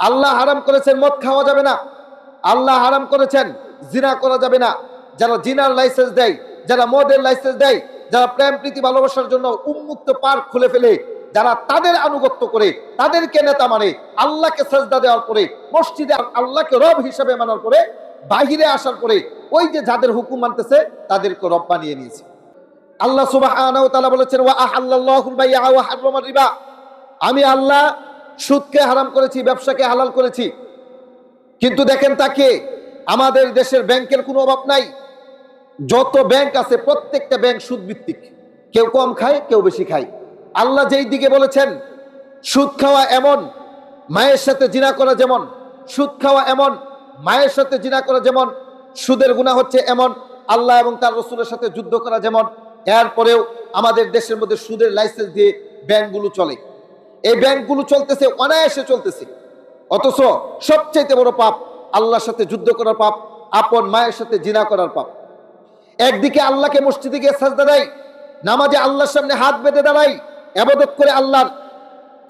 আল্লাহ হারাম করেছেন মদ খাওয়া যাবে না, আল্লাহ হারাম করেছেন জিনা করা যাবে না। যারা জিনার লাইসেন্স দেয়, যারা মদের লাইসেন্স দেয়, যারা প্রেম প্রীতি ভালোবাসার জন্য উন্মুক্ত পার্ক খুলে ফেলে, যারা তাদের আনুগত্য করে, তাদেরকে নেতা মানে, আল্লাহকে সাজদা দেওয়ার পরে, মসজিদে আল্লাহকে রব হিসেবে মানার পরে, বাহিরে আসার পরে ওই যে যাদের হুকুম মানতেছে তাদেরকে রব বানিয়ে নিয়েছে। আল্লাহ সুবহানাহু ওয়া তাআলা বলেছেন ওয়া আহাল্লাল্লাহুল বাই'a ওয়া হাররামার রিবা, আমি আল্লাহ সুদকে হারাম করেছি, ব্যবসাকে হালাল করেছি। কিন্তু দেখেন তাকে আমাদের দেশের ব্যাংকের কোনো অভাব নাই। যত ব্যাংক আছে প্রত্যেকটা ব্যাংক সুদ ভিত্তিক, কেউ কম খায় কেউ বেশি খায়। আল্লাহ যেই দিকে বলেছেন সুদ খাওয়া এমন, মায়ের সাথে জিনা করা যেমন, সুদ খাওয়া এমন, মায়ের সাথে জিনা করা যেমন, সুদের গুনাহ হচ্ছে এমন, আল্লাহ এবং তার রাসূলের সাথে যুদ্ধ করা যেমন, এরপরেও আমাদের দেশের মধ্যে সুদের লাইসেন্স দিয়ে ব্যাংকগুলো চলে। এই ব্যাংকগুলো চলতেছে অনায়াসে চলতেছে, অথচ সবচেয়ে বড় পাপ আল্লাহর সাথে যুদ্ধ করার পাপ, আপন মায়ের সাথে জিনা করার পাপ। একদিকে আল্লাহকে মসজিদে গিয়ে সাজদা দেয়, নামাজে আল্লাহর সামনে হাত বেঁধে দাঁড়াই, ইবাদত করে আল্লাহর,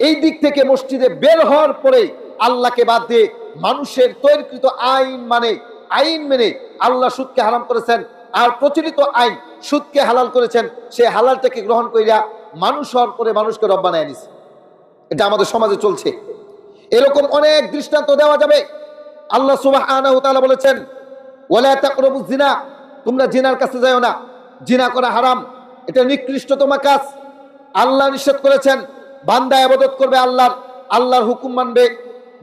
এই দিক থেকে মসজিদে বের হওয়ার পরে আল্লাহকে বাদ দিয়ে মানুষের তৈরিকৃত আইন মেনে আল্লাহ সুদকে হারাম করেছেন, আর প্রচলিত আইন সুদকে হালাল করেছেন। সে হালালটাকে গ্রহণ করিয়া মানুষ হওয়ার পরে মানুষকে রব বানায় নিছে। এটা আমাদের সমাজে চলছে। এরকম অনেক দৃষ্টান্ত দেওয়া যাবে। আল্লাহ সুবহানাহু ওয়া তাআলা বলেছেন ওয়ালা তাকরাবুজ জিনা, তোমরা জিনার কাছে যাও না, জিনা করা হারাম, এটা নিকৃষ্টতম কাজ। আল্লাহ নিষেধ করেছেন বান্দা ইবাদত করবে আল্লাহর হুকুম মানবে,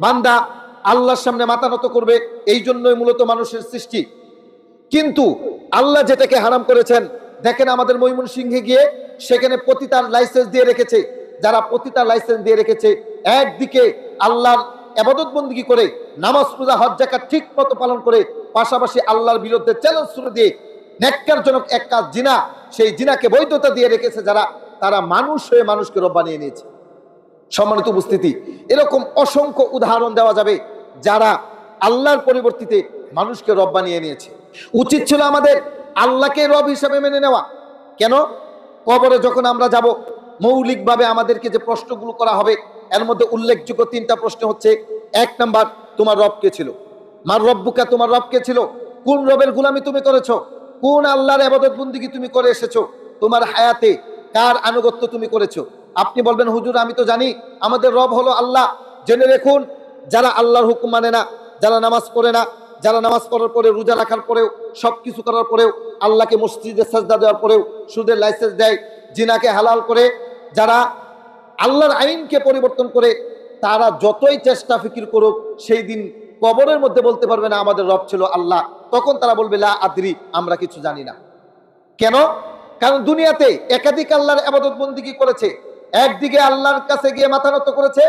বান্দা আল্লাহর সামনে মাথা নত করবে, এই জন্যই মূলত মানুষের সৃষ্টি। কিন্তু আল্লাহ যেটাকে হারাম করেছেন, দেখেন আমাদের ময়মনসিংহে গিয়ে সেখানে পতিতার লাইসেন্স দিয়ে রেখেছে। যারা পতিতার লাইসেন্স দিয়ে রেখেছে, একদিকে আল্লাহর ইবাদত বন্দেগী করে, নামাজ রোজা হজ যাকাত ঠিক মতো পালন করে, পাশাপাশি আল্লাহর বিরুদ্ধে চ্যালেঞ্জ শুরু দিয়ে নেককারজনক এক কাজ জিনা, সেই জিনাকে বৈধতা দিয়ে রেখেছে যারা, তারা মানুষ হয়ে মানুষকে রব বানিয়ে নিয়েছে। সম্মানিত উপস্থিতি, এরকম অসংখ্য উদাহরণ দেওয়া যাবে যারা আল্লাহর পরিবর্তিতে মানুষকে রব বানিয়ে নিয়েছে। উচিত ছিল আমাদের আল্লাহকে রব হিসাবে মেনে নেওয়া। কেন? কবরে যখন আমরা যাব, মৌলিকভাবে আমাদেরকে যে প্রশ্নগুলো করা হবে, এর মধ্যে উল্লেখযোগ্য 3টা প্রশ্ন হচ্ছে, 1 নাম্বার, তোমার রব কে ছিল? মার রব্বুকা, তোমার রব কে ছিল? কোন রবের গোলামি তুমি করেছো? কোন আল্লাহর ইবাদত বন্দেগী তুমি করে এসেছো? তোমার হায়াতে কার আনুগত্য তুমি করেছো? আপনি বলবেন হুজুর আমি তো জানি আমাদের রব হলো আল্লাহ। জেনে রাখুন, যারা আল্লাহর হুকুম মানে না, যারা নামাজ পড়ে না, যারা নামাজ পড়ার পরে, রোজা রাখার পরেও, সবকিছু করার পরেও, আল্লাহকে মসজিদে সাজদা দেওয়ার পরেও সুদের লাইসেন্স দেয়, জিনাকে হালাল করে, যারা আল্লাহর আইনকে পরিবর্তন করে, তারা যতই চেষ্টা ফিকির করুক, সেই দিন কবরের মধ্যে বলতে পারবে না আমাদের রব ছিল আল্লাহ। তখন তারা বলবে লা আদরি, আমরা কিছু জানি না। কেন? কারণ দুনিয়াতে একাধিক আল্লাহর ইবাদত বন্দেগী করেছে, একদিকে আল্লাহর কাছে গিয়ে মাথা নত করেছে,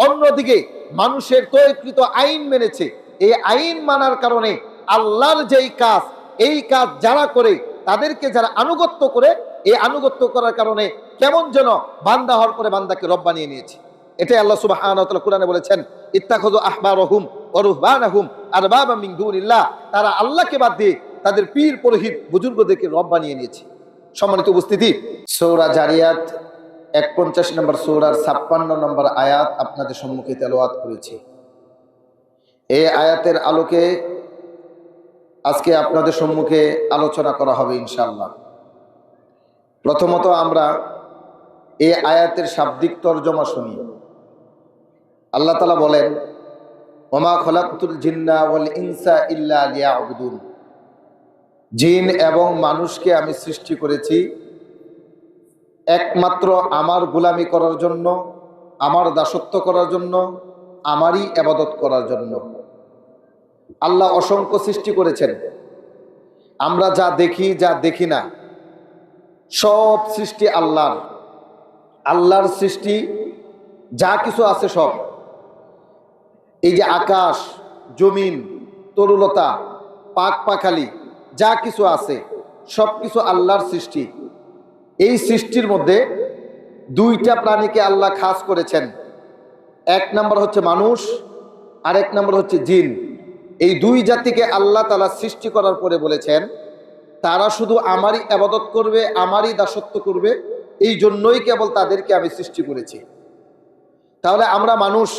অন্যদিকে মানুষের তৈরিকৃত আইন মেনেছে। এই আইন মানার কারণে আল্লাহর যেই কাজ, এই কাজ যারা করে, তাদেরকে যারা আনুগত্য করে, এই আনুগত্য করার কারণে কেমন যেন বান্দা হওয়ার পরে বান্দাকে রব বানিয়ে নিয়েছে। এটাই আল্লাহ সুবহানাহু ওয়া তাআলা কোরআনে বলেছেন ইত্তাখাযু আহবারহুম ওয়া রুহবানাহুম আরবাবা মিন দুনিল্লাহ, তারা আল্লাহকে বাদ দিয়ে তাদের পীর পুরোহিত বুজুর্গদেরকে রব বানিয়ে নিয়েছে। সম্মানিত উপস্থিতি, সূরা জারিয়াত 51 নম্বর সূরার 56 নম্বর আয়াত আপনাদের সম্মুখে তেলাওয়াত করেছি। এই আয়াতের আলোকে আজকে আপনাদের সম্মুখে আলোচনা করা হবে ইনশাআল্লাহ। প্রথমত আমরা এই আয়াতের শাব্দিক তরজমা শুনি। আল্লাহ তাআলা বলেন ওমা খলাকতুল জিন্না ওয়াল ইনসা ইল্লা লিয়াবুদুন, জিন এবং মানুষকে আমি সৃষ্টি করেছি একমাত্র আমার গোলামি করার জন্য, আমার দাসত্ব করার জন্য, আমারই ইবাদত করার জন্য। আল্লাহ অসংখ্য সৃষ্টি করেছেন। আমরা যা দেখি যা দেখি না, সব সৃষ্টি আল্লাহর। আল্লাহর সৃষ্টি যা কিছু আছে সব, এই যে আকাশ, জমিন, তরুলতা, পাক পাখালি, যা কিছু আছে সব কিছু আল্লাহর সৃষ্টি। এই সৃষ্টির মধ্যে 2টা প্রাণীকে আল্লাহ খাস করেছেন। 1 নম্বর হচ্ছে মানুষ, আর 1 নম্বর হচ্ছে জিন। এই 2 জাতিকে আল্লাহ তাআলা সৃষ্টি করার পরে বলেছেন তারা শুধু আমারই ইবাদত করবে, আমারই দাসত্ব করবে, এই জন্যই কেবল তাদেরকে আমি সৃষ্টি করেছি। তাহলে আমরা মানুষ,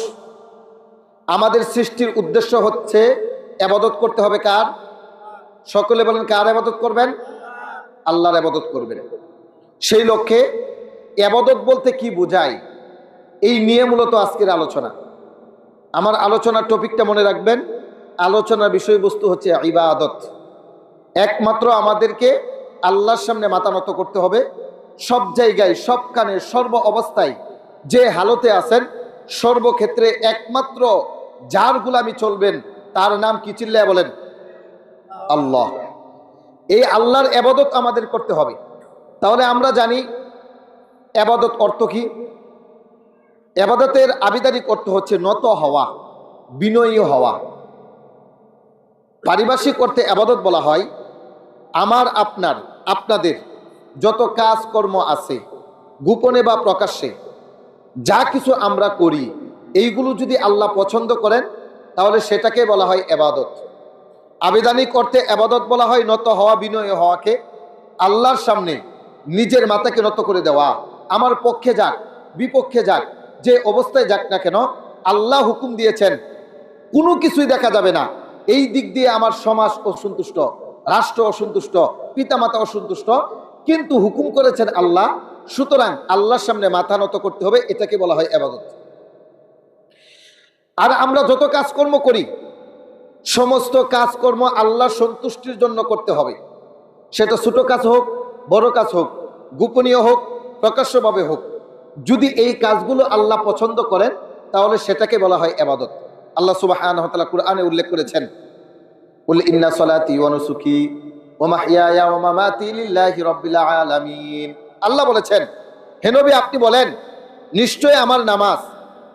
আমাদের সৃষ্টির উদ্দেশ্য হচ্ছে ইবাদত করতে হবে কার? সকলে বলেন, কার ইবাদত করবেন? আল্লাহর ইবাদত করবেন। সেই লক্ষ্যে ইবাদত বলতে কি বোঝায়, এই নিয়ে মূলত আজকের আলোচনা। আমার আলোচনার টপিকটা মনে রাখবেন, আলোচনার বিষয়বস্তু হচ্ছে ইবাদত। একমাত্র আমাদেরকে আল্লাহর সামনে মাথা নত করতে হবে, সব জায়গায়, সবখানে, সর্ব অবস্থায়, যে হালতে আছেন সর্বক্ষেত্রে একমাত্র যার গোলামি চলবেন তার নাম কি? চিল্লায়া বলেন, আল্লাহ। এই আল্লাহর ইবাদত আমাদের করতে হবে। তাহলে আমরা জানি ইবাদত অর্থ কি। ইবাদতের আবিধানিক অর্থ হচ্ছে নত হওয়া, বিনয়ী হওয়া। পারিভাষিক অর্থে ইবাদত বলা হয় আমার, আপনার, আপনাদের যত কাজকর্ম আছে, গোপনে বা প্রকাশ্যে যা কিছু আমরা করি, এইগুলো যদি আল্লাহ পছন্দ করেন তাহলে সেটাকে বলা হয় ইবাদত। আবিধানিক অর্থে ইবাদত বলা হয় নত হওয়া, বিনয়ী হওয়াকে, আল্লাহর সামনে নিজের মাথাকে নত করে দেওয়া। আমার পক্ষে যাক, বিপক্ষে যাক, যে অবস্থায় যাক না কেন, আল্লাহ হুকুম দিয়েছেন, কোনো কিছুই দেখা যাবে না। এই দিক দিয়ে আমার সমাজ অসন্তুষ্ট, রাষ্ট্র অসন্তুষ্ট, পিতামাতা অসন্তুষ্ট, কিন্তু হুকুম করেছেন আল্লাহ, সুতরাং আল্লাহর সামনে মাথা নত করতে হবে। এটাকে বলা হয় ইবাদত। আর আমরা যত কাজকর্ম করি, সমস্ত কাজকর্ম আল্লাহর সন্তুষ্টির জন্য করতে হবে। সেটা ছোট কাজ হোক, বড় কাজ হোক, গোপনীয় হোক, প্রকাশ্যভাবে হোক, যদি এই কাজগুলো আল্লাহ পছন্দ করেন তাহলে সেটাকে বলা হয় ইবাদত। আল্লাহ সুবহানাহু ওয়া তাআলা কুরআনে উল্লেখ করেছেন, কুল ইন্না সলাতি ওয়া নুসুকি ওয়া মাহইয়ায়া ওয়া মামাতি লিল্লাহি রাব্বিল আলামিন। আল্লাহ বলেছেন, হে নবী আপনি বলেন, নিশ্চয় আমার নামাজ,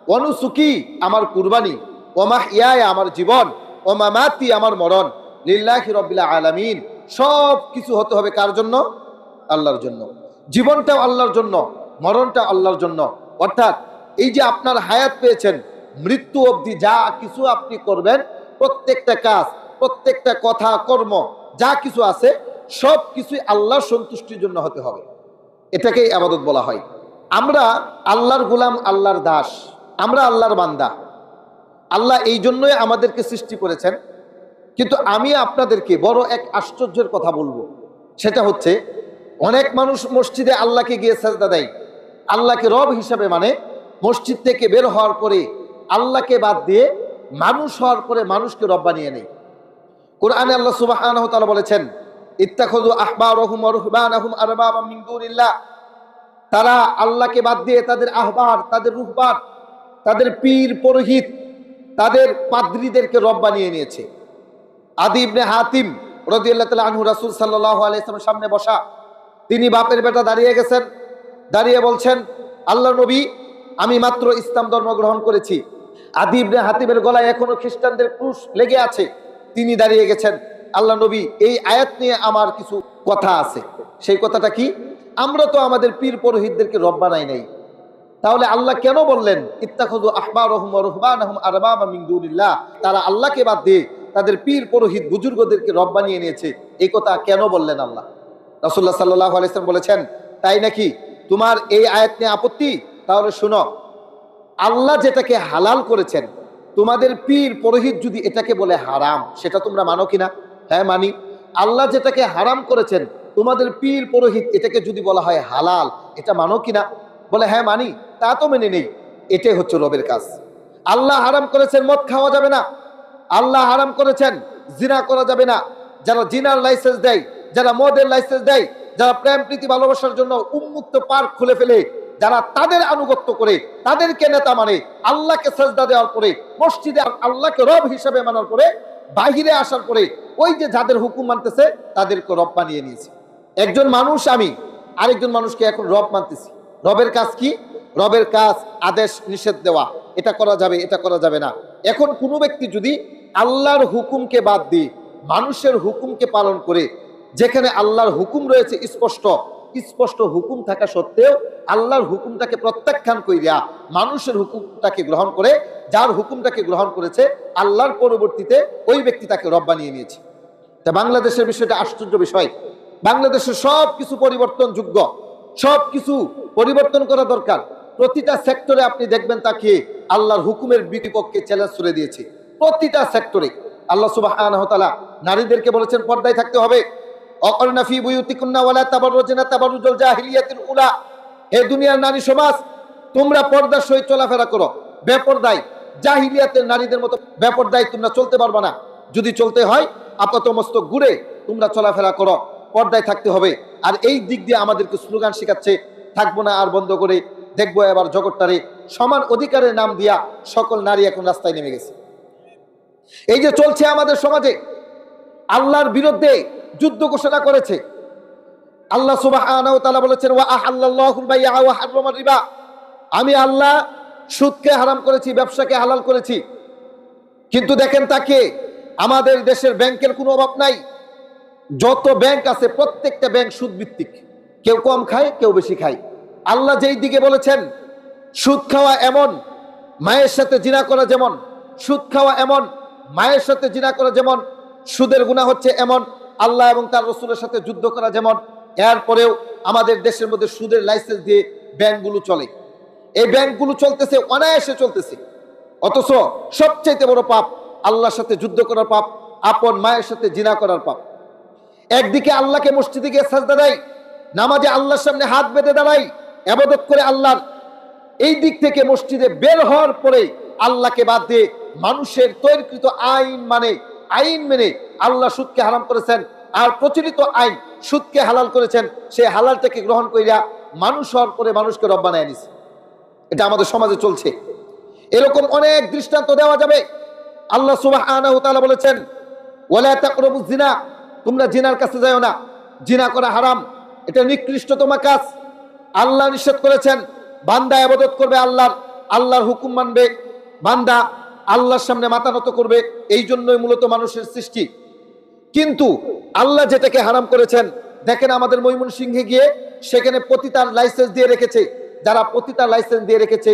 ওয়া নুসুকি আমার কুরবানি, ওয়া মাহইয়ায়া আমার জীবন, ওয়া মামাতি আমার মরণ, লিল্লাহি রাব্বিল আলামিন, সব কিছু হতে হবে কার জন্য? আল্লাহর জন্য। জীবনটাও আল্লাহর জন্য, মরণটা আল্লাহর জন্য। অর্থাৎ এই যে আপনার হায়াত পেয়েছেন, মৃত্যু অবধি যা কিছু আপনি করবেন, প্রত্যেকটা কাজ, প্রত্যেকটা কথা, কর্ম, যা কিছু আছে সব কিছুই আল্লাহর সন্তুষ্টির জন্য হতে হবে। এটাকেই ইবাদত বলা হয়। আমরা আল্লাহর গোলাম, আল্লাহর দাস, আমরা আল্লাহর বান্দা। আল্লাহ এই জন্যই আমাদেরকে সৃষ্টি করেছেন। কিন্তু আমি আপনাদেরকে বড় এক আশ্চর্যের কথা বলবো, সেটা হচ্ছে অনেক মানুষ মসজিদে আল্লাহকে গিয়ে সাজদা দেয়, আল্লাহকে রব হিসাবে মানে, মসজিদ থেকে বের হওয়ার পরে আল্লাহকে বাদ দিয়ে মানুষ হওয়ার পরে মানুষকে রব বানিয়ে নেয়। কোরআনে আল্লাহ সুবহানাহু ওয়া তাআলা বলেছেন, ইত্তাখাযু আহবারহুম ওয়া রুহবানাহুম আরবাবাম মিন দুনিল্লাহ। তারা আল্লাহকে বাদ দিয়ে তাদের আহবার, তাদের রুহবান, তাদের পীর পুরোহিত, তাদের পাদ্রীদেরকে রব বানিয়ে নিয়েছে। আদি ইবনে হাতিম রাদিয়াল্লাহু তাআলা আনহু রাসূল সাল্লাল্লাহু আলাইহি ওয়াসাল্লামের সামনে বসা, তিনি বাপের বেটা দাঁড়িয়ে গেছেন, দাঁড়িয়ে বলছেন, আল্লাহ নবী আমি মাত্র ইসলাম ধর্ম গ্রহণ করেছি। আদি ইবনে হাতিমের গলায় এখনো খ্রিস্টানদের ক্রুশ লেগে আছে। তিনি দাঁড়িয়ে গেছেন, আল্লাহ নবী এই আয়াত নিয়ে আমার কিছু কথা আছে। সেই কথাটা কি? আমরা তো আমাদের পীর পুরোহিতদেরকে রব বানাই নাই, তাহলে আল্লাহ কেন বললেন ইত্তাখাযু আহবারহুম ওয়া রুহবানাহুম আরবাবাম মিন দুনিল্লাহ? তারা আল্লাহকে বাদ দিয়ে তাদের পীর পুরোহিত বুজুর্গদেরকে রব বানিয়ে নিয়েছে, এই কথা কেন বললেন আল্লাহ? রাসূলুল্লাহ সাল্লাল্লাহু আলাইহি ওয়াসাল্লাম বলেছেন, তাই নাকি? তোমার এই আয়াত নিয়ে আপত্তি? তাহলে শুনো, আল্লাহ যেটাকে হালাল করেছেন, তোমাদের পীর পুরোহিত যদি এটাকে বলে হারাম, সেটা তোমরা মানো কিনা? হ্যাঁ মানি। আল্লাহ যেটাকে হারাম করেছেন, তোমাদের পীর পুরোহিত এটাকে যদি বলা হয় হালাল, এটা মানো কিনা? বলে হ্যাঁ মানি। তা তো মেনে নেই। এটাই হচ্ছে রবের কাজ। আল্লাহ হারাম করেছেন মদ খাওয়া যাবে না, আল্লাহ হারাম করেছেন জিনা করা যাবে না। যারা জিনার লাইসেন্স দেয়, যারা মদের লাইসেন্স দেয়, যারা প্রেম প্রীতি ভালোবাসার জন্য উন্মুক্ত পার্ক খুলে ফেলে, যারা তাদের আনুগত্য করে, তাদেরকে নেতা মানে, আল্লাহকে সাজদা দেওয়ার পরে, মসজিদে আল্লাহকে রব হিসাবে মানার পরে, বাহিরে আসার পরে ওই যে যাদের হুকুম মানতেছে তাদেরকে রব বানিয়ে নিয়েছে। একজন মানুষ, আমি আরেকজন মানুষকে এখন রব মানতেছি। রবের কাজ কি? রবের কাজ আদেশ নিষেধ দেওয়া, এটা করা যাবে, এটা করা যাবে না। এখন কোনো ব্যক্তি যদি আল্লাহর হুকুমকে বাদ দিয়ে মানুষের হুকুমকে পালন করে, যেখানে আল্লাহর হুকুম রয়েছে স্পষ্ট, স্পষ্ট হুকুম থাকা সত্ত্বেও আল্লাহর হুকুমটাকে প্রত্যাখ্যান কইরা মানুষের হুকুমটাকে গ্রহণ করে, যার হুকুমটাকে গ্রহণ করেছে আল্লাহর পরবর্তীতে ওই ব্যক্তি তাকে রব বানিয়ে নিয়েছে। তা বাংলাদেশের বিষয়টা আশ্চর্য বিষয়। বাংলাদেশের সব কিছু পরিবর্তনযোগ্য, সব কিছু পরিবর্তন করা দরকার। প্রতিটা সেক্টরে আপনি দেখবেন তাকে আল্লাহর হুকুমের বিপক্ষে চ্যালেঞ্জ ছুড়ে দিয়েছে। প্রতিটা সেক্টরে আল্লাহ সুবহানাহু ওয়া তাআলা নারীদেরকে বলেছেন পর্দায় থাকতে হবে। অকরনা ফি বুয়ুতিকুন্না ওয়ালা তাবাররুজনা তাবাররুজুল জাহিলিয়াতিল উলা, হে দুনিয়ার নারী সমাজ, তোমরা পর্দার সহিত চলাফেরা করো। বেপরদায় জাহিলিয়াতের নারীদের মতো বেপরদায় তোমরা চলতে পারবে না। যদি চলতে হয় আপাতমস্তক ঘুরে তোমরা চলাফেরা করো, পর্দায় থাকতে হবে। আর এই দিক দিয়ে আমাদেরকে স্লোগান শেখাচ্ছে, থাকবো না আর বন্ধ করে দেখবো এবার জগৎটারে সমান অধিকারের নাম দিয়া সকল নারী এখন রাস্তায় নেমে গেছে। এই যে চলছে আমাদের সমাজে, আল্লাহর বিরুদ্ধে যুদ্ধ ঘোষণা করেছে। আল্লাহ সুবহানাহু ওয়া তাআলা বলেছেন, ওয়া আহাল্লাল্লাহুল বাই'a ওয়া হাররামার রিবা, আমি আল্লাহ সুদকে হারাম করেছি, ব্যবসাকে হালাল করেছি। কিন্তু দেখেন তাকে আমাদের দেশের ব্যাংকের কোনো অভাব নাই। যত ব্যাংক আছে প্রত্যেকটা ব্যাংক সুদ ভিত্তিক, কেউ কম খায় কেউ বেশি খায়। আল্লাহ যেই দিকে বলেছেন সুদ খাওয়া এমন, মায়ের সাথে জিনা করা যেমন, সুদ খাওয়া এমন, মায়ের সাথে জিনা করা যেমন, সুদের গুনাহ হচ্ছে এমন, আল্লাহ এবং তার রাসূলের সাথে যুদ্ধ করা যেমন, এরপরেও আমাদের দেশের মধ্যে সুদের লাইসেন্স দিয়ে ব্যাংকগুলো চলে। এই ব্যাংকগুলো চলতেছে, অনায়াসে চলতেছে। অথচ সবচেয়ে বড় পাপ আল্লাহর সাথে যুদ্ধ করার পাপ, আপন মায়ের সাথে জিনা করার পাপ। একদিকে আল্লাহকে মসজিদে গিয়ে সাজদা দেয়, নামাজে আল্লাহর সামনে হাত বেঁধে দাঁড়াই, ইবাদত করে আল্লাহর। এই দিক থেকে মসজিদে বের হওয়ার পরে আল্লাহকে বাদ দিয়ে মানুষের তৈরিকৃত আইন মেনে আল্লাহ সুদকে হারাম করেছেন, আর প্রচলিত আইন সুদকে হালাল করেছেন। সেই হালালটাকে গ্রহণ করিয়া মানুষ হওয়ার পরে মানুষকে রব বানায় নিছে। এটা আমাদের সমাজে চলছে। এরকম অনেক দৃষ্টান্ত দেওয়া যাবে। আল্লাহ সুবহানাহু ওয়া তাআলা বলেছেন, ওয়ালা তাকরাবুজ জিনা, তোমরা জিনার কাছে যাও না, জিনা করা হারাম, এটা নিকৃষ্টতম কাজ। আল্লাহ নিষেধ করেছেন, বান্দা ইবাদত করবে আল্লাহর হুকুম মানবে, বান্দা আল্লাহর সামনে মাথা নত করবে। এই জন্যই মূলত মানুষের সৃষ্টি। কিন্তু আল্লাহ যেটাকে হারাম করেছেন, দেখেন আমাদের ময়মনসিংহে গিয়ে সেখানে পতিতার লাইসেন্স দিয়ে রেখেছে। যারা পতিতার লাইসেন্স দিয়ে রেখেছে,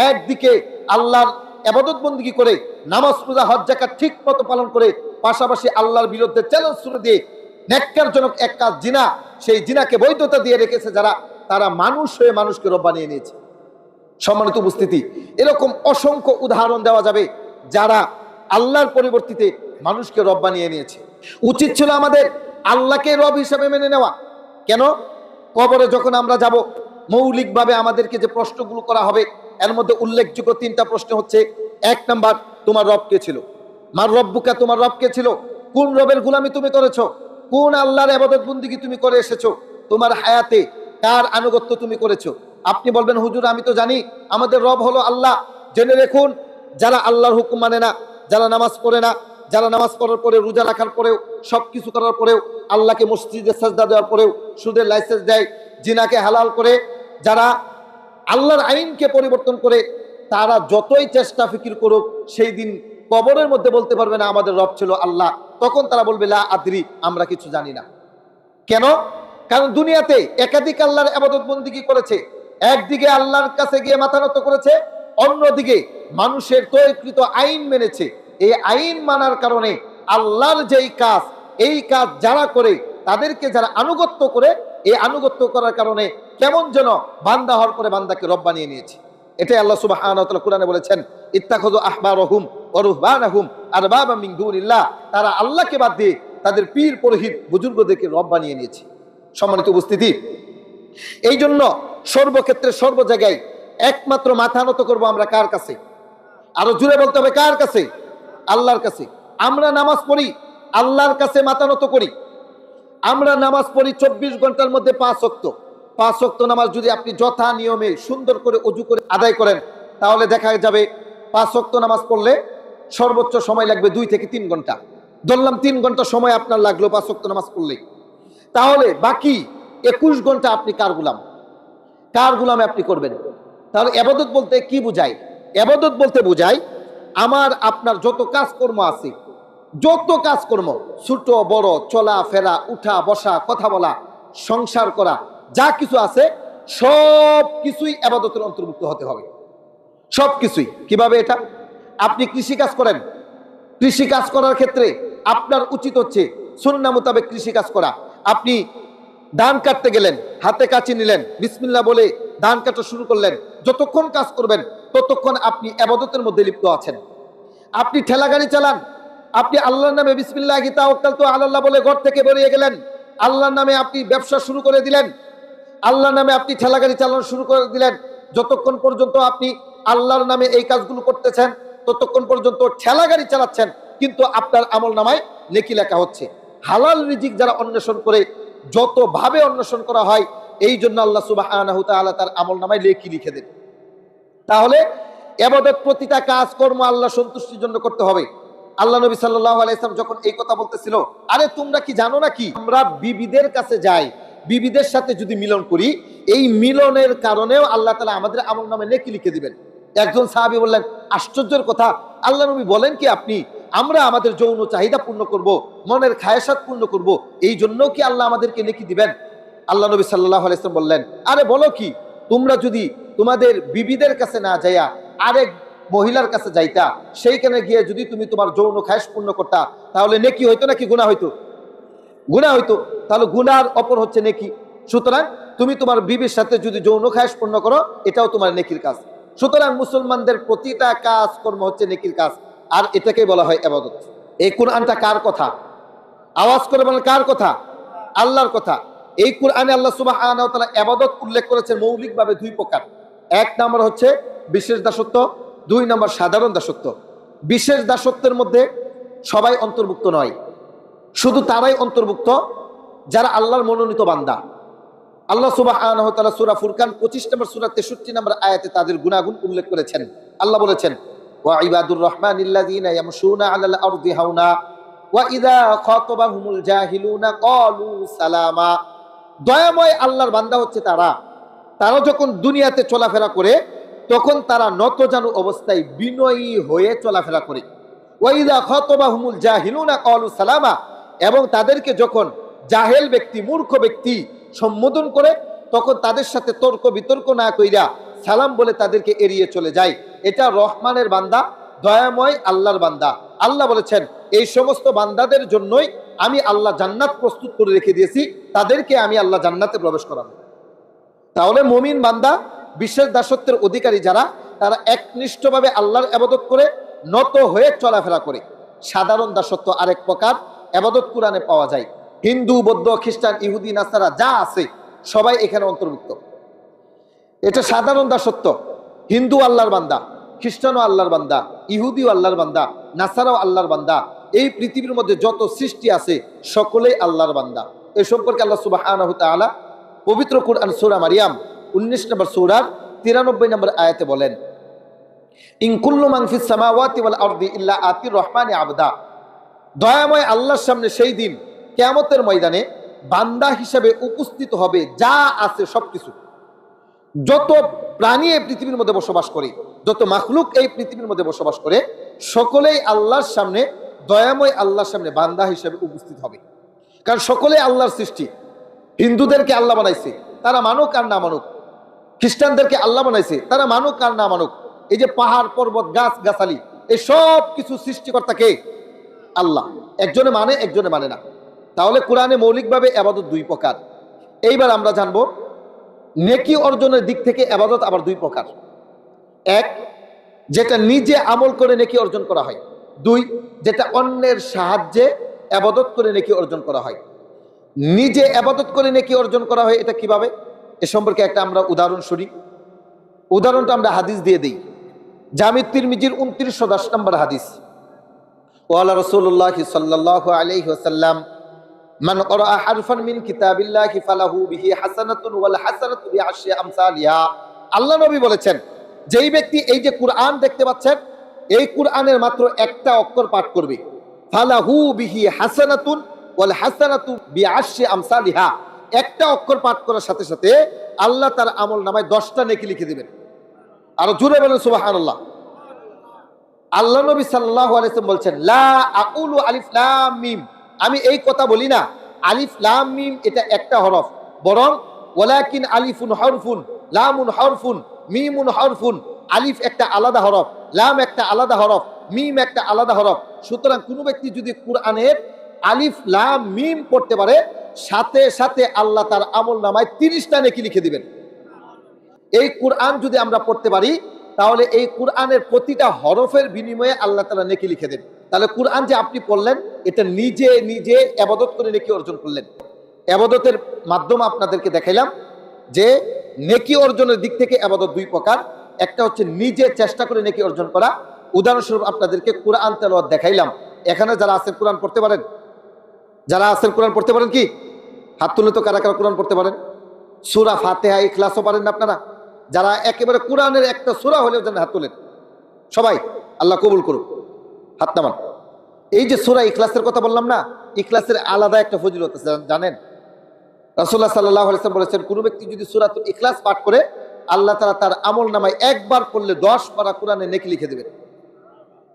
একদিকে আল্লাহর ইবাদত বন্দেগী করে, নামাজ রোজা হজ যাকাত ঠিক মতো পালন করে, পাশাপাশি আল্লাহর বিরুদ্ধে চ্যালেঞ্জ ছুড়ে দিয়ে নেককারজনক এক কাজ জিনা, সেই জিনাকে বৈধতা দিয়ে রেখেছে যারা, তারা মানুষ হয়ে মানুষকে রব বানিয়ে নিয়েছে। সম্মানিত উপস্থিতি, এরকম অসংখ্য উদাহরণ দেওয়া যাবে যারা আল্লাহর পরিবর্তিতে মানুষকে রব বানিয়ে নিয়েছে। উচিত ছিল আমাদের আল্লাহকে রব হিসাবে মেনে নেওয়া। কেন? কবরে যখন আমরা যাব, মৌলিকভাবে আমাদেরকে যে প্রশ্নগুলো করা হবে, এর মধ্যে উল্লেখযোগ্য 3টা প্রশ্ন হচ্ছে, 1 নাম্বার, তোমার রব কে ছিল? মার রব্বুকা, তোমার রব কে ছিল? কোন রবের গোলামি তুমি করেছো? কোন আল্লাহর ইবাদত বন্দেগী তুমি করে এসেছো? তোমার হায়াতে কার আনুগত্য তুমি করেছো? আপনি বলবেন, হুজুর আমি তো জানি আমাদের রব হলো আল্লাহ। জেনে রাখুন, যারা আল্লাহর হুকুম মানে না, যারা নামাজ পড়ে না, যারা নামাজ পড়ার পরে, রোজা রাখার পরেও, সবকিছু করার পরেও, আল্লাহকে মসজিদে সাজদা দেওয়ার পরেও সুদের লাইসেন্স দেয়, জিনাকে হালাল করে, যারা আল্লাহর আইনকে পরিবর্তন করে, তারা যতই চেষ্টা ফিকির করুক, সেই দিন কবরের মধ্যে বলতে পারবে না আমাদের রব ছিল আল্লাহ। তখন তারা বলবে লা আদরি, আমরা কিছু জানি না। কেন? কারণ দুনিয়াতে একাধিক আল্লাহর ইবাদত বন্দেগী করেছে। একদিকে আল্লাহর কাছে গিয়ে মাথা নত করেছে, অন্যদিকে মানুষের তৈরিকৃত আইন মেনেছে। এই আইন মানার কারণে আল্লাহর যেই কাজ, এই কাজ যারা করে, তাদেরকে যারা আনুগত্য করে, এই আনুগত্য করার কারণে কেমন যেন বান্দা হওয়ার পরে বান্দাকে রব বানিয়ে নিয়েছে। এটাই আল্লাহ সুবহানাহু ওয়া তাআলা কোরআনে বলেছেন, ইত্তাখাযু আহবারহুম ওয়া রুহবানাহুম আরবাবা মিন দুনিল্লাহ, তারা আল্লাহকে বাদ দিয়ে তাদের পীর পুরোহিত বুজুর্গদেরকে রব বানিয়ে নিয়েছে। সম্মানিত উপস্থিতি, এই জন্য সর্বক্ষেত্রে সর্ব জায়গায় একমাত্র মাথা নত করবো আমরা কার কাছে? আরো জুড়ে বলতে হবে, কার কাছে? আল্লাহর কাছে। আমরা নামাজ পড়ি, আল্লাহর কাছে মাথা নত করি। আমরা নামাজ পড়ি 24 ঘন্টার মধ্যে 5 ওয়াক্ত। 5 ওয়াক্ত নামাজ যদি আপনি যথা নিয়মে সুন্দর করে ওযু করে আদায় করেন, তাহলে দেখা যাবে 5 ওয়াক্ত নামাজ পড়লে সর্বোচ্চ সময় লাগবে 2 থেকে 3 ঘন্টা। ধরলাম 3 ঘন্টা সময় আপনার লাগলো 5 ওয়াক্ত নামাজ পড়লে, তাহলে বাকি 21 ঘন্টা আপনি কার গোলাম? কার গোলামে আপনি করবেন? তাহলে ইবাদত বলতে কি বোঝায়? ইবাদত বলতে বোঝায় আমার আপনার যত কাজকর্ম আছে, যত কাজকর্ম, ছোট বড়, চলা ফেরা, উঠা বসা, কথা বলা, সংসার করা, যা কিছু আছে সব কিছুই ইবাদতের অন্তর্ভুক্ত হতে হবে। সব কিছুই। কিভাবে এটা? আপনি কৃষি কাজ করেন, কৃষি কাজ করার ক্ষেত্রে আপনার উচিত হচ্ছে সুন্নাহ মোতাবেক কৃষি কাজ করা। আপনি ধান কাটতে গেলেন, হাতে কাঁচি নিলেন, বিসমিল্লাহ বলে ধান কাটা শুরু করলেন, যতক্ষণ কাজ করবেন ততক্ষণ আপনি ইবাদতের মধ্যে লিপ্ত আছেন। আপনি ঠেলা গাড়ি চালান, আপনি আল্লাহর নামে বিসমিল্লাহি তাওয়াক্কালতু আলাল্লাহ বলে ঘর থেকে বেরিয়ে গেলেন, আল্লাহর নামে আপনি ব্যবসা শুরু করে দিলেন, আল্লাহর নামে আপনি ঠেলা গাড়ি চালানো শুরু করে দিলেন। যতক্ষণ পর্যন্ত আপনি আল্লাহর নামে এই কাজগুলো করতেছেন ততক্ষণ পর্যন্ত ঠেলা গাড়ি চালাচ্ছেন, কিন্তু আপনার আমল নামায় নেকি লেখা হচ্ছে। হালাল রিজিক যারা অন্বেষণ করে, যতভাবে অন্বেষণ করা হয়, এই জন্য আল্লাহ সুবহানাহু ওয়া তাআলা তার আমল নামায় নেকি লিখে দেন। তাহলে ইবাদত, প্রতিটা কাজ কর্ম আল্লাহ সন্তুষ্টির জন্য করতে হবে। আল্লাহ নবী সাল্লাল্লাহু আলাইহি ওয়াসাল্লাম যখন এই কথা বলতেছিল, আরে তোমরা কি জানো নাকি আমরা বিবিদের কাছে যাই, বিবিদের সাথে যদি মিলন করি, এই মিলনের কারণেও আল্লাহ তাআলা আমাদের আমলনামে নেকি লিখে দিবেন। একজন সাহাবী বললেন, আশ্চর্যের কথা, আল্লাহ নবী বলেন কি আপনি আমরা আমাদের যৌন চাহিদা পূর্ণ করব, মনের খায়সাত পূর্ণ করব, এই জন্য কি আল্লাহ আমাদেরকে নেকি দিবেন? আল্লাহ নবী সাল্লাল্লাহু আলাইহি ওয়াসাল্লাম বললেন, আরে বলো কি, তোমরা যদি তোমাদের বিবিদের কাছে না যাইয়া আরেক মহিলার কাছে যাইতা, সেইখানে গিয়ে যদি তুমি তোমার যৌন খায়শ পূর্ণ করতা, তাহলে নেকি হইতো নাকি গুনাহ হইতো? গুনাহ হইতো। তাহলে গুনার অপর হচ্ছে নেকি। সুতরাং তুমি তোমার বিবির সাথে যদি যৌন খায়শ পূর্ণ করো, এটাও তোমার নেকির কাজ। সুতরাং মুসলমানদের প্রতিটা কাজ কর্ম হচ্ছে নেকির কাজ, আর এটাকেই বলা হয় ইবাদত। এই কোরআনটা কার কথা? আওয়াজ করে বলেন, কার কথা? আল্লাহর কথা। এই কোরআনে আল্লাহ সুবহানাহু ওয়া তাআলা ইবাদত উল্লেখ করেছেন মৌলিকভাবে দুই প্রকার। এক নম্বর হচ্ছে বিশেষ দাসত্ব, দুই নম্বর সাধারণ দাসত্ব। বিশেষ দাসত্বের মধ্যে সবাই অন্তর্ভুক্ত নয়, শুধু তারাই অন্তর্ভুক্ত যারা আল্লাহর মনোনীত বান্দা। আল্লাহ সুবহানাহু ওয়া তাআলা সূরা ফুরকান 25 নম্বর সূরা 63 নম্বর আয়াতে তাদের গুনাহগুণ উল্লেখ করেছেন। আল্লাহ বলেছেন, ওয়া ইবাদুর রহমানিল্লাযীনা ইয়ামশুনা আলাল আরদি হাওনা ওয়া ইযা খাতাবাহুমুল জাহিলুনা ক্বালু সালামা। দয়াময় আল্লাহর বান্দা হচ্ছে তারা, তারা যখন দুনিয়াতে চলাফেরা করে তখন তারা নতজানু অবস্থায় বিনয়ী হয়ে চলাফেরা করে। ওয়া ইযা খাতাবাহুমুল জাহিলুনা ক্বালু সালামা, এবং তাদেরকে যখন জাহেল ব্যক্তি, মূর্খ ব্যক্তি সম্বোধন করে, তখন তাদের সাথে তর্ক বিতর্ক না কইরা সালাম বলে তাদেরকে এড়িয়ে চলে যায়। এটা রহমানের বান্দা, দয়াময় আল্লাহর বান্দা। আল্লাহ বলেছেন, এই সমস্ত বান্দাদের জন্যই আমি আল্লাহ জান্নাত প্রস্তুত করে রেখে দিয়েছি, তাদেরকে আমি আল্লাহ জান্নাতে প্রবেশ করাবো। তাহলে মুমিন বান্দা, বিশেষ দাসত্বের অধিকারী যারা, তারা একনিষ্ঠভাবে আল্লাহর ইবাদত করে নত হয়ে চলাফেরা করে। সাধারণ দাসত্ব আরেক প্রকার, ইবাদত কোরআনে পাওয়া যায়। হিন্দু, বৌদ্ধ, খ্রিস্টান, ইহুদি, নাসারা যা আছে সবাই এখানে অন্তর্ভুক্ত। এটা সাধারণ দাসত্ব। হিন্দু আল্লাহর বান্দা, খ্রিস্টানও আল্লাহর বান্দা, ইহুদিও আল্লাহর বান্দা, নাসারাও আল্লাহর বান্দা। এই পৃথিবীর মধ্যে যত সৃষ্টি আছে সকলেই আল্লাহর বান্দা। এই সম্পর্কে আল্লাহ সুবহানাহু ওয়া তাআলা পবিত্র কুরআন সূরা মারিয়াম 19 নম্বর সূরার 93 নম্বর আয়াতে বলেন, ইন কুল্লু মান ফিস সামাওয়াতি ওয়াল আরদি ইল্লা আতির রহমানি আবদা। দয়াময় আল্লাহর সামনে সেই দিন কিয়ামতের ময়দানে বান্দা হিসেবে উপস্থিত হবে যা আছে সবকিছু। যত প্রাণী এই পৃথিবীর মধ্যে বসবাস করে, যত মাখলুক এই পৃথিবীর মধ্যে বসবাস করে, সকলেই আল্লাহর সামনে, দয়াময় আল্লাহর সামনে বান্দা হিসেবে উপস্থিত হবে। কারণ সকলেই আল্লাহর সৃষ্টি। হিন্দুদেরকে আল্লাহ বানাইছে, তারা মানুক আর না মানুক। খ্রিস্টানদেরকে আল্লাহ বানাইছে, তারা মানুক আর না মানুক। এই যে পাহাড়, পর্বত, গাছ গাছালি, এই সব কিছু সৃষ্টিকর্তা কে? আল্লাহ। একজনে মানে, একজনে মানে না। তাহলে কোরআনে মৌলিকভাবে ইবাদত দুই প্রকার। এইবার আমরা জানবো নেকি অর্জনের দিক থেকে ইবাদত আবার দুই প্রকার। এক, যেটা নিজে আমল করে নেকি অর্জন করা হয়। দুই, যেটা অন্যের সাহায্যে ইবাদত করে নেকি অর্জন করা হয়। নিজে ইবাদত করে নেকি অর্জন করা হয়, এটা কিভাবে? এ সম্পর্কে একটা আমরা উদাহরণ শুনি। উদাহরণটা আমরা হাদিস দিয়ে দিই। জামি তিরমিজির 2910 নম্বর হাদিস, ওয়ালা রাসূলুল্লাহ সাল্লাল্লাহু আলাইহি ওয়াসাল্লাম, মান ক্বারা হারফান মিন কিতাবিল্লাহি ফালাহু বিহি হাসানাতুন ওয়াল হাসানাতু বিআশরি আমসালিহা। আল্লাহ নবী বলেছেন, যেই ব্যক্তি এই যে কুরআন দেখতে পাচ্ছেন, এই কুরআনের মাত্র একটা অক্ষর পাঠ করবে, ফালাহু বিহি হাসানাতুন ওয়াল হাসানাতু বিআশরি আমসালিহা, একটা অক্ষর পাঠ করার সাথে সাথে আল্লাহ তার আমল নামায় 10টা নেকি লিখে দিবেন। আর জোরে বলেন সুবহানাল্লাহ। আল্লাহ নবী সাল্লাল্লাহু আলাইহি ওয়াসাল্লাম বলছেন, লা আকুলু আলিফ লাম মিম, আমি এই কথা বলি না আলিফ লাম মিম এটা একটা হরফ, বরং ওয়ালাকিন আলিফুন হরফুন, লামুন হরফুন, মিমুন হরফুন। আলিফ একটা আলাদা হরফ, লাম একটা আলাদা হরফ, মিম একটা আলাদা হরফ। সুতরাং কোনো ব্যক্তি যদি কুরআনের আলিফ লাম মিম পড়তে পারে, সাথে সাথে আল্লাহ তার আমল নামায় 30টা নেকি লিখে দিবেন। এই কোরআন যদি আমরা পড়তে পারি তাহলে এই কোরআনের প্রতিটা হরফের বিনিময়ে আল্লাহ তাআলা নেকি লিখে দেন। তাহলে কোরআন যে আপনি পড়লেন এটা নিজে নিজে ইবাদত করে নেকি অর্জন করলেন। ইবাদতের মাধ্যমে আপনাদেরকে দেখাইলাম যে নেকি অর্জনের দিক থেকে ইবাদত দুই প্রকার। একটা হচ্ছে নিজে চেষ্টা করে নেকি অর্জন করা। উদাহরণস্বরূপ আপনাদেরকে কোরআন তেলাওয়াত দেখাইলাম। এখানে যারা আছেন কোরআন পড়তে পারেন? যারা আছেন কোরআন পড়তে পারেন কি? হাত তুলে তো কারা কারা কোরআন পড়তে পারেন? সূরা ফাতিহা ইখলাসও পারেন না আপনারা? যারা একেবারে কোরআনের একটা সূরা হলেও যেন হাত তোলেন সবাই, আল্লাহ কবুল করুক, হাত নামান। এই যে সূরা ইখলাসের কথা বললাম না, ইখলাসের আলাদা একটা ফজিলত আছে জানেন? রাসূলুল্লাহ সাল্লাল্লাহু আলাইহি ওয়াসাল্লাম বলেছেন কোন ব্যক্তি যদি সূরাতুল ইখলাস পাঠ করে আল্লাহ তাআলা তার আমলনামায় একবার পড়লে 10 পারা কোরআনের নেকি লিখে দেবেন।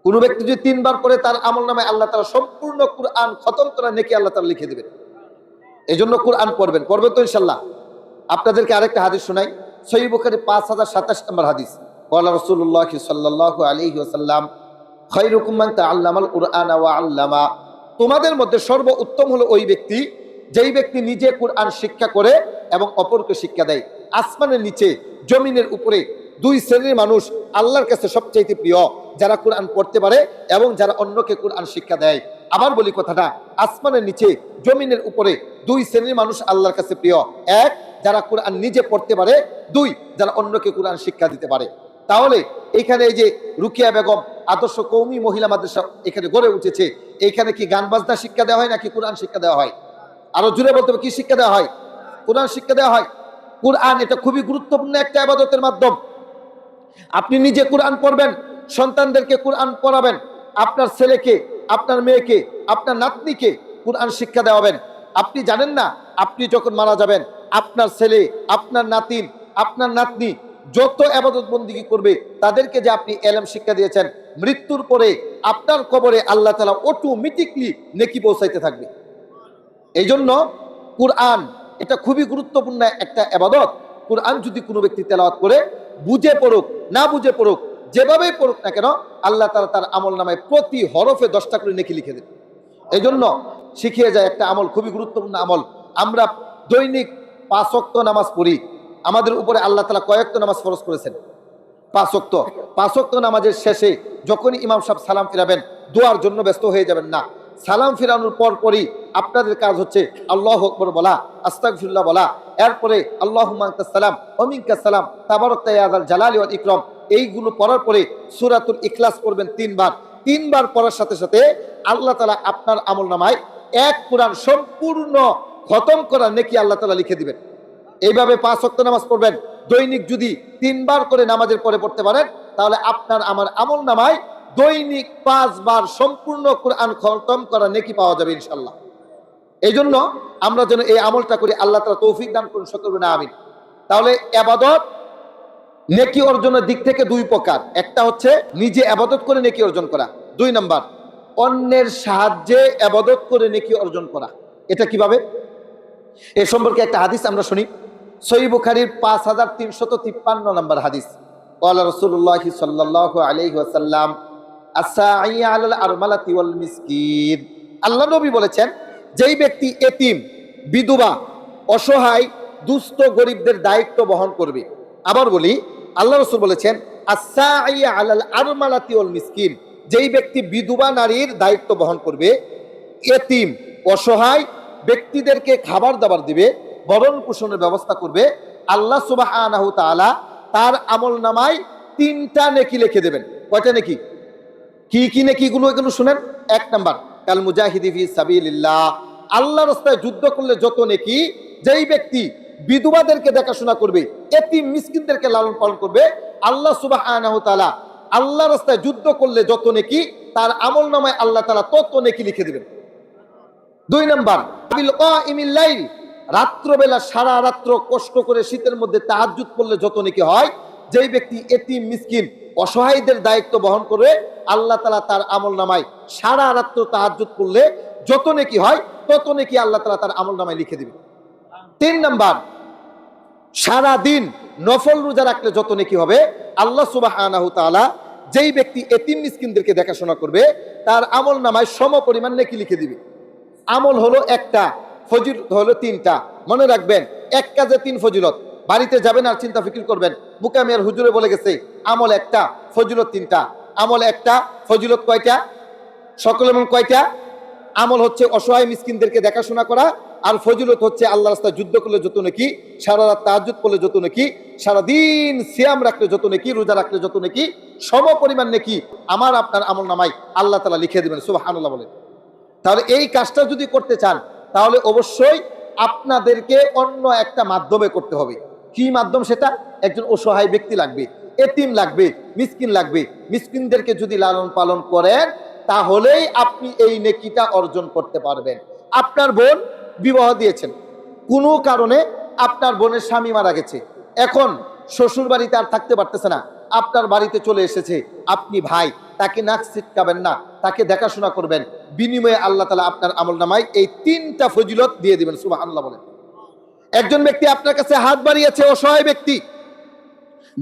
কোন ব্যক্তি যদি 3 বার পড়ে তার আমলনামায় আল্লাহ তাআলা সম্পূর্ণ কোরআন খতম করা নেকি আল্লাহ তাআলা লিখে দেবেন। এজন্য কোরআন পড়বেন তো ইনশাআল্লাহ। আপনাদেরকে আরেকটা হাদিস শোনাই, সহিহ বুখারী 5027 নম্বর হাদিস। ক্বালা রাসূলুল্লাহ সাল্লাল্লাহু আলাইহি ওয়াসাল্লাম খায়রুকুম মান তাআল্লামাল কুরআনা ওয়া আল্লামা। তোমাদের মধ্যে সর্বোত্তম হলো ওই ব্যক্তি যেই ব্যক্তি নিজে কোরআন শিক্ষা করে এবং অপরকে শিক্ষা দেয়। আসমানের নিচে জমিনের উপরে দুই শ্রেণীর মানুষ আল্লাহর কাছে সবচেয়ে প্রিয়, যারা কোরআন পড়তে পারে এবং যারা অন্যকে কোরআন শিক্ষা দেয়। আবার বলি কথাটা, আসমানের নিচে জমিনের উপরে দুই শ্রেণীর মানুষ আল্লাহর কাছে প্রিয়। এক, যারা কোরআন নিজে পড়তে পারে। দুই, যারা অন্যকে কোরআন শিক্ষা দিতে পারে। তাহলে এখানে এই যে রুকিয়া বেগম আদর্শ কওমি মহিলা মাদ্রাসা এখানে গড়ে উঠেছে, এখানে কি গান বাজনা শিক্ষা দেওয়া হয় নাকি কোরআন শিক্ষা দেওয়া হয়? আরো জুড়ে বলতে হবে, কি শিক্ষা দেওয়া হয়? কোরআন শিক্ষা দেওয়া হয়। কোরআন এটা খুবই গুরুত্বপূর্ণ একটা ইবাদতের মাধ্যম। আপনি নিজে কোরআন পড়বেন, সন্তানদেরকে কোরআন পড়াবেন, আপনার ছেলেকে, আপনার মেয়েকে, আপনার নাতনিকে কোরআন শিক্ষা দেওয়াবেন। আপনি জানেন না আপনি যখন মারা যাবেন আপনার ছেলে, আপনার নাতিন, আপনার নাতনি যত ইবাদত বন্দেগী করবে তাদেরকে যে আপনি ইলম শিক্ষা দিয়েছেন, মৃত্যুর পরে আপনার কবরে আল্লাহ তাআলা অটোমেটিকলি নেকি পৌঁছাইতে থাকবে। এই জন্য কোরআন এটা খুবই গুরুত্বপূর্ণ একটা ইবাদত। কোরআন যদি কোনো ব্যক্তি তেলাওয়াত করে, বুঝে পড়ুক না বুঝে পড়ুক, যেভাবেই পড়ুক না কেন, আল্লাহ তাআলা তার আমল নামায় প্রতি হরফে 10টা করে নেকি লিখে দেন। এই জন্য শিখিয়ে যায় একটা আমল, খুবই গুরুত্বপূর্ণ আমল। আমরা দৈনিক 5 ওয়াক্ত নামাজ পড়ি। আমাদের উপরে আল্লাহ তাআলা কয় ওয়াক্ত নামাজ ফরজ করেছেন? 5 ওয়াক্ত। 5 ওয়াক্ত নামাজের শেষে যখনই ইমাম সাহেব সালাম ফিরাবেন, দোয়ার জন্য ব্যস্ত হয়ে যাবেন না। সালাম ফিরানোর পরই আপনাদের কাজ হচ্ছে আল্লাহু আকবার বলা, আস্তাগফিরুল্লাহ বলা, এরপরে আল্লাহুম্মা আনতাস সালাম ওয়া মিনকাস সালাম তাবারাকতা ইয়া যাল জালালি ওয়াল ইকরাম। এইগুলো পড়ার পরে সূরাতুল ইখলাস পড়বেন 3 বার। 3 বার পড়ার সাথে সাথে আল্লাহ তাআলা আপনার আমলনামায় এক কোরআন সম্পূর্ণ খতম করার নেকি আল্লাহ তাআলা লিখে দিবেন। এইভাবে 5 ওয়াক্ত নামাজ পড়বেন। দৈনিক যদি 3 বার করে নামাজের পরে পড়তে পারেন তাহলে আপনার আমার আমলনামায় দৈনিক 5 বার সম্পূর্ণ কোরআন খতম করা নেকি পাওয়া যাবে ইনশাআল্লাহ। এই জন্য আমরা যেন এই আমলটা করি, আল্লাহ তাআলা তৌফিক দান করুন, সকলে না আমিন। তাহলে ইবাদত নেকি অর্জনের দিক থেকে দুই প্রকার। একটা হচ্ছে নিজে ইবাদত করে নেকি অর্জন করা, 2 নাম্বার অন্যের সাহায্যে ইবাদত করে নেকি অর্জন করা। এটা কিভাবে? এ সম্পর্কে একটা হাদিস আমরা শুনি, সহিহ বুখারীর 5353 নম্বর হাদিস। ক্বালা রাসূলুল্লাহ সাল্লাল্লাহু আলাইহি ওয়াসাল্লাম আস-সাঈ আলাল আরমালাতি ওয়াল মিসকিন। আল্লাহ নবী বলেছেন, যেই ব্যক্তি এতিম, বিধবা, অসহায়, দুস্থ, গরিবদের দায়িত্ব বহন করবে। আবার বলি, আল্লাহ রাসূল বলেছেন আস-সাঈ আলাল আরমালাতি ওয়াল মিসকিন, যেই ব্যক্তি বিধবা নারীর দায়িত্ব বহন করবে, এতিম অসহায় ব্যক্তিদেরকে খাবার দাবার দিবে, ভরণ পোষণের ব্যবস্থা করবে, আল্লাহ সুবহানাহু তাআলা তার আমলনামায় 3টা নেকি লিখে দেবেন। কয়টা নেকি? কি কি নেকিগুলো এগুলো শুনেন। 1 নাম্বার কাল মুজাহিদি ফি সাবিলিল্লাহ, আল্লাহর রাস্তায় যুদ্ধ করলে যত নেকি, যেই ব্যক্তি বিধবাদেরকে দেখাশোনা করবে, এতিম মিসকিনদেরকে লালন পালন করবে, আল্লাহ সুবহানাহু তাআলা আল্লাহর রাস্তায় যুদ্ধ করলে যত নেকি তার আমলনামায় আল্লাহ তাআলা তত নেকি লিখে দিবেন। 2 নাম্বার বিল কাইমিল লাইল, রাত্রবেলা সারা রাত্র কষ্ট করে শীতের মধ্যে তাহাজ্জুদ পড়লে যত নেকি হয়, যেই ব্যক্তি এতিম মিসকিন অসহায়দের দায়িত্ব বহন করে, আল্লাহ তাআলা তার আমলনামায় সারা রাত্র তাহাজ্জুদ পড়লে যত নেকি হয় তত নেকি আল্লাহ তাআলা তার আমলনামায় লিখে দিবেন। 3 নাম্বার সারা দিন নফল রোজা রাখলে যত নেকি হবে, আল্লাহ সুবহানাহু তাআলা যেই ব্যক্তি এতিম মিসকিনদেরকে দেখাশোনা করবে তার আমলনামায় সমপরিমাণ নেকি লিখে দিবে। আমল হলো একটা, ফজিলত হলো 3টা। মনে রাখবেন, এক কাজে 3 ফজিলত, বাড়িতে যাবেন আর চিন্তা ফিকির করবেন। মুকামিয়ার হুজুরে বলে গেছে আমল একটা, ফজিলত তিনটা। আমল একটা, ফজিলত কয়টা? সকলে বলেন কয়টা? আমল হচ্ছে অসহায় মিসকিনদেরকে দেখাশোনা করা, আর ফজিলত হচ্ছে আল্লাহর রাস্তায় যুদ্ধ করলে যত নাকি, সারা রাত তাহাজ্জুদ করলে যত নাকি, সারাদিন সিয়াম রাখলে যত নাকি, রোজা রাখলে যত নাকি, সম পরিমাণ নাকি আমার আপনার আমল নামায় আল্লাহ তাআলা লিখে দিবেন। সুবহানাল্লাহ বলেন। তাহলে এই কাজটা যদি করতে চান তাহলে অবশ্যই আপনাদেরকে অন্য একটা মাধ্যমে করতে হবে। কি মাধ্যম সেটা? একজন অসহায় ব্যক্তি লাগবে, এতিম লাগবে, মিসকিন লাগবে। মিসকিনদেরকে যদি লালন পালন করেন তাহলেই আপনি এই নেকিটা অর্জন করতে পারবেন। আপনার বোন বিবাহ দিয়েছেন, কোনো কারণে আপনার বোনের স্বামী মারা গেছে, এখন শ্বশুর বাড়িতে আর থাকতে পারতেছে না, আপনার বাড়িতে চলে এসেছে। আপনি ভাই, তাকে নাক ছিটকাবেন না, তাকে দেখাশোনা করবেন। বিনিময়ে আল্লাহ তাআলা আপনার আমলনামায় এই তিনটা ফজিলত দিয়ে দিবেন। সুবহানাল্লাহ বলেন। একজন ব্যক্তি আপনার কাছে হাত বাড়িয়েছে, অসহায় ব্যক্তি,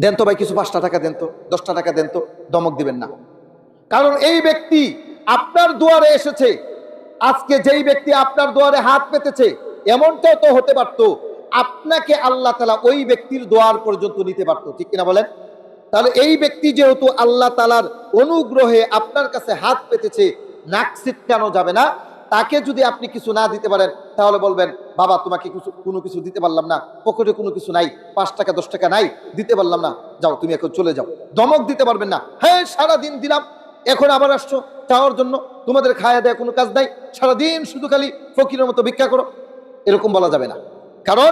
দেন তো ভাই কিছু, 5টা টাকা দেন তো, 10টা টাকা দেন তো, ধমক দিবেন না। কারণ এই ব্যক্তি আপনার দুয়ারে এসেছে। আজকে যেই ব্যক্তি আপনার দুয়ারে হাত পেতেছে, এমনটাও তো হতে পারতো আপনাকে আল্লাহ তাআলা ওই ব্যক্তির দুয়ার পর্যন্ত নিতে পারতো, ঠিক কিনা বলেন? তাহলে এই ব্যক্তি যেহেতু আল্লাহ তাআলার অনুগ্রহে আপনার কাছে হাত পেতেছে, নাক ছিটকানো যাবে না। তাকে যদি আপনি কিছু না দিতে পারেন তাহলে বলবেন, বাবা তোমাকে কোনো কিছু দিতে পারলাম না, পকেটে কোনো কিছু নাই, 5 টাকা 10 টাকা নাই, দিতে পারলাম না, যাও তুমি এখন চলে যাও। ধমক দিতে পারবেন না। হ্যাঁ, সারাদিন দিলাম, এখন আবার আসছো চাওয়ার জন্য, তোমাদের খাওয়া দেয়া কোনো কাজ নাই, সারাদিন শুধু খালি ফকিরের মতো ভিক্ষা করো, এরকম বলা যাবে না। কারণ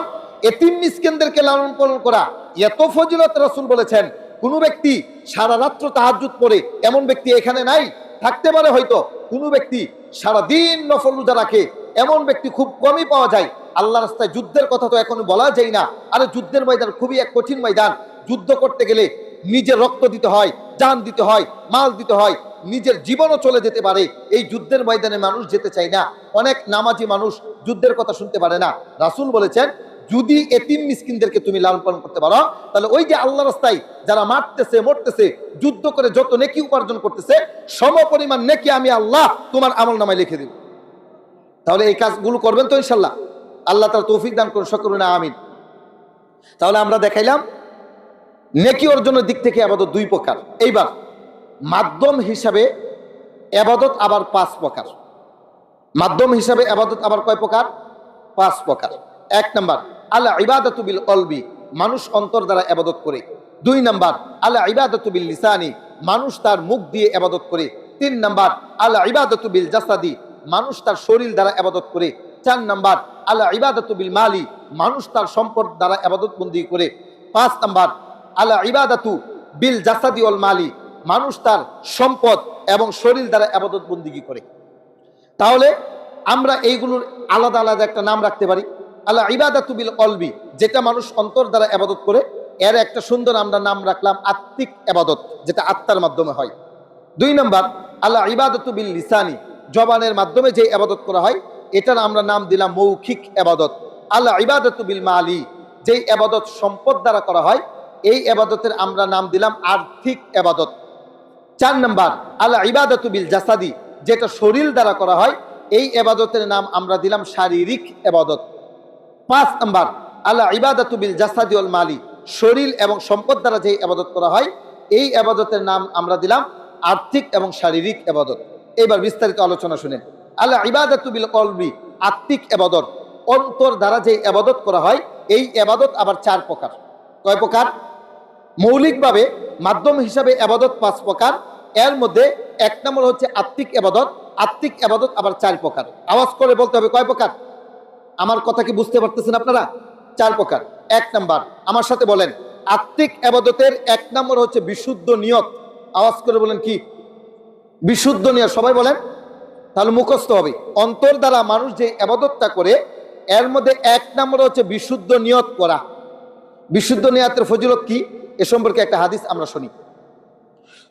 এতিম মিসকিনদেরকে লালন পালন করা এত ফজিলত। রাসূল বলেছেন কোন ব্যক্তি সারা রাত্র তাহাজ্জুদ পড়ে, এমন ব্যক্তি এখানে নাই, থাকতে পারে হয়তো। কোন ব্যক্তি সারাদিন নফল রোজা রাখে, এমন ব্যক্তি খুব কমই পাওয়া যায়। আল্লাহর রাস্তায় যুদ্ধের কথা তো এখন বলা যায় না। আরে যুদ্ধের ময়দান খুবই এক কঠিন ময়দান। যুদ্ধ করতে গেলে নিজের রক্ত দিতে হয়, জান দিতে হয়, মাল দিতে হয়, নিজের জীবনও চলে যেতে পারে। এই যুদ্ধের ময়দানে মানুষ যেতে চায় না। অনেক নামাজি মানুষ যুদ্ধের কথা শুনতে পারে না। রাসূল বলেছেন যদি এতিম মিসকিনদেরকে তুমি লালন পালন করতে পারো, তাহলে ওই যে আল্লাহর রাস্তায় যারা মারতেছে, মরতেছে, যুদ্ধ করে যত নেকি উপার্জন করতেছে, সম পরিমাণ নেকি আমি আল্লাহ তোমার আমলনামায় লিখে দেব। তাহলে এই কাজগুলো করবেন তো ইনশাআল্লাহ? আল্লাহ তাআলা তৌফিক দান করুন, সকলে না আমিন। তাহলে আমরা দেখাইলাম নেকি অর্জনের দিক থেকে ইবাদত 2 প্রকার। এইবার মাধ্যম হিসাবে ইবাদত আবার 5 প্রকার। মাধ্যম হিসাবে ইবাদত আবার কয় প্রকার? 5 প্রকার। 1 নাম্বার আলা ইবাদাতু বিল কলবি, মানুষ অন্তর দ্বারা ইবাদত করে। 2 নাম্বার আলা ইবাদাতু বিল লিসানি, মানুষ তার মুখ দিয়ে ইবাদত করে। 3 নাম্বার আলা ইবাদাতু বিল জাসাদি, মানুষ তার শরীর দ্বারা ইবাদত করে। 4 নাম্বার আলা ইবাদাতু বিল মালি, মানুষ তার সম্পদ দ্বারা ইবাদত বন্দি করে। 5 নাম্বার আলা ইবাদাতু বিল জাসাদি ওয়াল মালি, মানুষ তার সম্পদ এবং শরীর দ্বারা ইবাদত বন্দিগি করে। তাহলে আমরা এইগুলোর আলাদা আলাদা একটা নাম রাখতে পারি। আল্লাহ ইবাদাতু বিল কলবি, যেটা মানুষ অন্তর দ্বারা ইবাদত করে, এর একটা সুন্দর আমরা নাম রাখলাম আত্মিক ইবাদত, যেটা আত্মার মাধ্যমে হয়। 2 নাম্বার আল্লাহ ইবাদাতু বিল লিসানি, জবানের মাধ্যমে যে ইবাদত করা হয়, এটার আমরা নাম দিলাম মৌখিক ইবাদত। আল্লাহ ইবাদাতু বিল মালি, যে ইবাদত সম্পদ দ্বারা করা হয়, এই ইবাদতের আমরা নাম দিলাম আর্থিক ইবাদত। 4 নাম্বার আল্লাহ ইবাদাতু বিল জাসাদি, যেটা শরীর দ্বারা করা হয়, এই ইবাদতের নাম আমরা দিলাম শারীরিক ইবাদত। 5 নাম্বার আল্লাহ ইবাদাতু বিল জাসাদি ওয়াল মালি, শরীর এবং সম্পদ দ্বারা যে ইবাদত করা হয়, এই ইবাদতের নাম আমরা দিলাম আর্থিক এবং শারীরিক ইবাদত। এবার বিস্তারিত আলোচনা শুনেন। আল্লাহ ইবাদাতু বিল কলবি, আত্মিক ইবাদত, অন্তর দ্বারা যে ইবাদত করা হয়, এই ইবাদত আবার 4 প্রকার। কয় প্রকার? মৌলিকভাবে মাধ্যম হিসাবে ইবাদত 5 প্রকার। এর মধ্যে 1 নম্বর হচ্ছে আত্মিক ইবাদত। আত্মিক ইবাদত আবার 4 প্রকার। আওয়াজ করে বলতে হবে কয় প্রকার? আমার কথা কি বুঝতে পারতেছেন আপনারা? 4 প্রকার। 1 নাম্বার, আমার সাথে বলেন, আত্মিক ইবাদতের 1 নম্বর হচ্ছে বিশুদ্ধ নিয়ত। আওয়াজ করে বলেন কি? বিশুদ্ধ নিয়ত। সবাই বলেন, তাহলে মুখস্থ হবে। অন্তর দ্বারা মানুষ যে ইবাদতটা করে, এর মধ্যে 1 নম্বর হচ্ছে বিশুদ্ধ নিয়ত করা। বিশুদ্ধ নিয়তের ফজিলত কি, এ সম্পর্কে একটা হাদিস আমরা শুনি।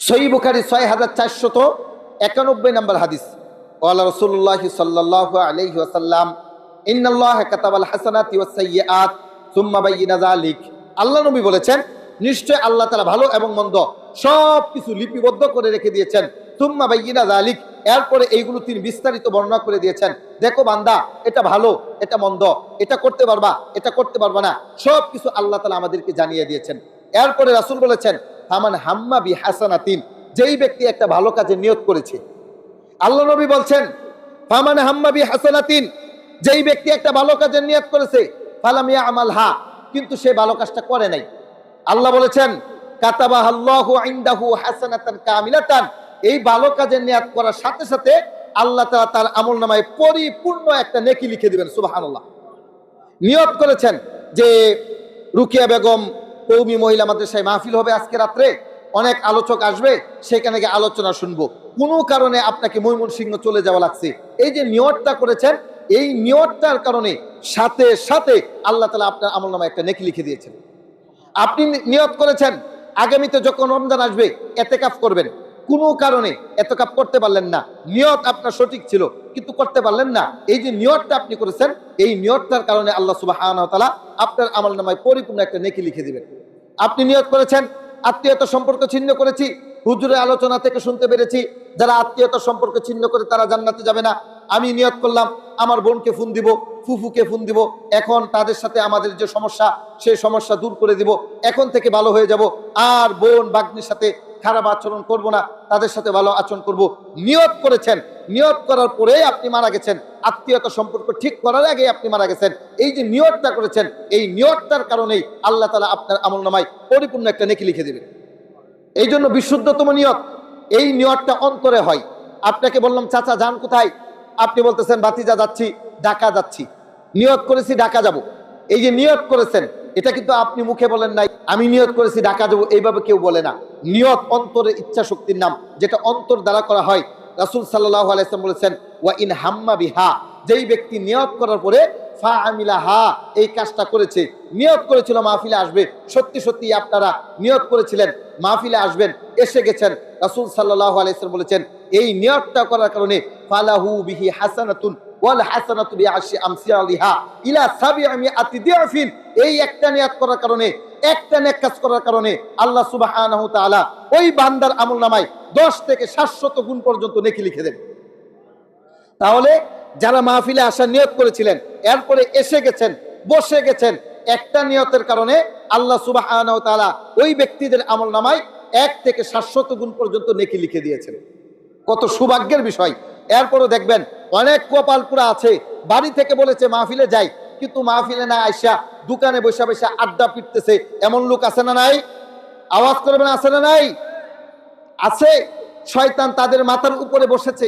সহিহ বুখারী 6491 নম্বর হাদিস। ওয়ালা রাসূলুল্লাহ সাল্লাল্লাহু আলাইহি ওয়াসাল্লাম ইন্নাল্লাহা কাতাবাল হাসানাতি ওয়াস সাইয়্যাত সুম্মা বায়্যানা যালিক। আল্লাহ নবী বলেছেন, নিশ্চয় আল্লাহ তাআলা ভালো এবং মন্দ সব কিছু লিপিবদ্ধ করে রেখে দিয়েছেন। সুম্মা বায়্যানা যালিক, এরপরে এইগুলো তিনি বিস্তারিত বর্ণনা করে দিয়েছেন। দেখো বান্দা, এটা ভালো, এটা মন্দ, এটা করতে পারবা, এটা করতে পারবা না, সব কিছু আল্লাহ তাআলা আমাদেরকে জানিয়ে দিয়েছেন। এরপরে রাসূল বলেছেন, ফামান হাম্মা বি হাসানাতিন, যেই ব্যক্তি একটা ভালো কাজে নিয়ত করেছে, আল্লাহ নবী বলছেন ফামান হাম্মা বি হাসানাতিন, যেই ব্যক্তি একটা ভালো কাজের নিয়ত করেছে, ফালাম ইয়ামালহা, কিন্তু সে ভালো কাজটা করে নাই, আল্লাহ বলেছেন কাতাবাহাল্লাহু ইনদাহু হাসানাতান কামিলাতান, এই ভালো কাজের নিয়ত করার সাথে সাথে আল্লাহ তাআলা তার আমলনামায় পরিপূর্ণ একটা নেকি লিখে দিবেন। সুবহানাল্লাহ। নিয়ত করেছেন যে রুকিয়া বেগম কওমি মহিলা মাদ্রাসায় মাহফিল হবে আজকে রাত্রে, অনেক আলোচক আসবে, সেখানে গিয়ে আলোচনা শুনবো, কোনো কারণে আপনাকে ময়মনসিংহ চলে যাওয়া লাগছে, এই যে নিয়তটা করেছেন, এই নিয়তটার কারণে সাথে সাথে আল্লাহ তাআলা আপনার আমলনামায় একটা নেকি লিখে দিয়েছেন। আপনি নিয়ত করেছেন আগামীতে যখন রমজান আসবে এতেকাফ করবেন, কোনো কারণে এতেকাফ করতে পারলেন না, নিয়ত আপনার সঠিক ছিল কিন্তু করতে পারলেন না, এই যে নিয়তটা আপনি করেছেন, এই নিয়তটার কারণে আল্লাহ সুবহানাহু ওয়া তাআলা আপনার আমলনামায় পরিপূর্ণ একটা নেকি লিখে দিবেন। আপনি নিয়ত করেছেন আত্মীয়তা সম্পর্ক ছিন্ন করেছি, হুজুরের আলোচনা থেকে শুনতে পেরেছি যারা আত্মীয়তা সম্পর্ক ছিন্ন করে তারা জান্নাতে যাবে না, আমি নিয়ত করলাম আমার বোনকে ফোন দিব, ফুফুকে ফোন দিব, এখন তাদের সাথে আমাদের যে সমস্যা সেই সমস্যা দূর করে দিব, এখন থেকে ভালো হয়ে যাব, আর বোন বাগ্নির সাথে খারাপ আচরণ করব না, তাদের সাথে ভালো আচরণ করব। নিয়ত করেছেন, নিয়ত করার পরে আপনি মারা গেছেন, আত্মীয়তা সম্পর্ক ঠিক করার আগে আপনি মারা গেছেন, এই যে নিয়তটা করেছেন, এই নিয়তটার কারণেই আল্লাহ তাআলা আপনার আমলনামায় পরিপূর্ণ একটা নেকি লিখে দিবেন। এই জন্য বিশুদ্ধতম নিয়ত, এই নিয়তটা অন্তরে হয়। আপনাকে বললাম চাচা যান কোথায়, আপনি বলতেছেন ভাতিজা যাচ্ছি, ঢাকা যাচ্ছি, নিয়ত করেছি ঢাকা যাব, এই যে নিয়ত করেছেন এটা কিন্তু আপনি মুখে বলেন নাই আমি নিয়ত করেছি ঢাকা যাব, এইভাবে কেউ বলে না। নিয়ত অন্তরের ইচ্ছা শক্তির নাম, যেটা অন্তর দ্বারা করা হয়। রাসূল সাল্লাল্লাহু আলাইহি ওয়াসাল্লাম বলেছেন ওয়া ইন হাম্মা বিহা, যেই ব্যক্তি নিয়ত করার পরে ফা আমিলাহা, এই কাজটা করেছে, নিয়ত করেছিল মাহফিলে আসবে, সত্যি সত্যি আপনারা নিয়ত করেছিলেন মাহফিলে আসবেন, এসে গেছেন, রাসূল সাল্লাল্লাহু আলাইহি ওয়াসাল্লাম বলেছেন এই নিয়তটা করার কারণে ফালাহু বিহি হাসানাতুন ওয়াল হাসানাতু বিআশরি আমসালিহা ইলা 700 দিআফিন, এই একটা নিয়ত করার কারণে, একটা নেক কাজ করার কারণে আল্লাহ সুবহানাহু ওয়া তাআলা ওই বান্দার আমলনামায় 10 থেকে 700 গুণ পর্যন্ত নেকি লিখে দেন। তাহলে যারা মাহফিলে আসার নিয়ত করেছিলেন, এরপরে এসে গেছেন, বসে গেছেন, একটা নিয়তের কারণে আল্লাহ সুবহানাহু ওয়া তাআলা ওই ব্যক্তিদের আমলনামায় 1 থেকে 700 গুণ পর্যন্ত নেকি লিখে দিয়েছেন। কত সৌভাগ্যের বিষয়। এরপরও দেখবেন অনেক কপালপুরা আছে, বাড়ি থেকে বলেছে মাহফিলে যাই, কিন্তু মাহফিলে না আইসা দোকানে বসে বসে আড্ডা পিটতেছে, এমন লোক আছে না নাই? আওয়াজ করবেন, আছে না নাই? আছে। শয়তান তাদের মাথার উপরে বসেছে,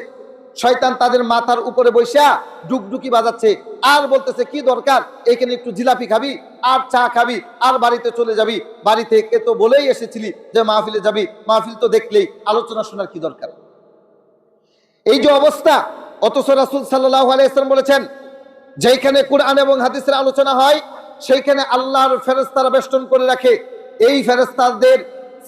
শয়তান তাদের মাথার উপরে বসা ডুকডুকি বাজাচ্ছে, আর বলতেছে কি দরকার, এখানে একটু জিলাপি খাবি আর চা খাবি আর বাড়িতে চলে যাবি, বাড়ি থেকে তো বলেই এসেছিলি যে মাহফিলে যাবি, মাহফিল তো দেখলেই, আলোচনা শোনার কি দরকার? এই যে অবস্থা। অথচ রাসূল সাল্লাল্লাহু আলাইহি ওয়াসাল্লাম বলেছেন যেখানে কুরআন এবং হাদিসের আলোচনা হয় সেইখানে আল্লাহর ফেরেশতারা বেষ্টন করে রাখে, এই ফেরেশতাদের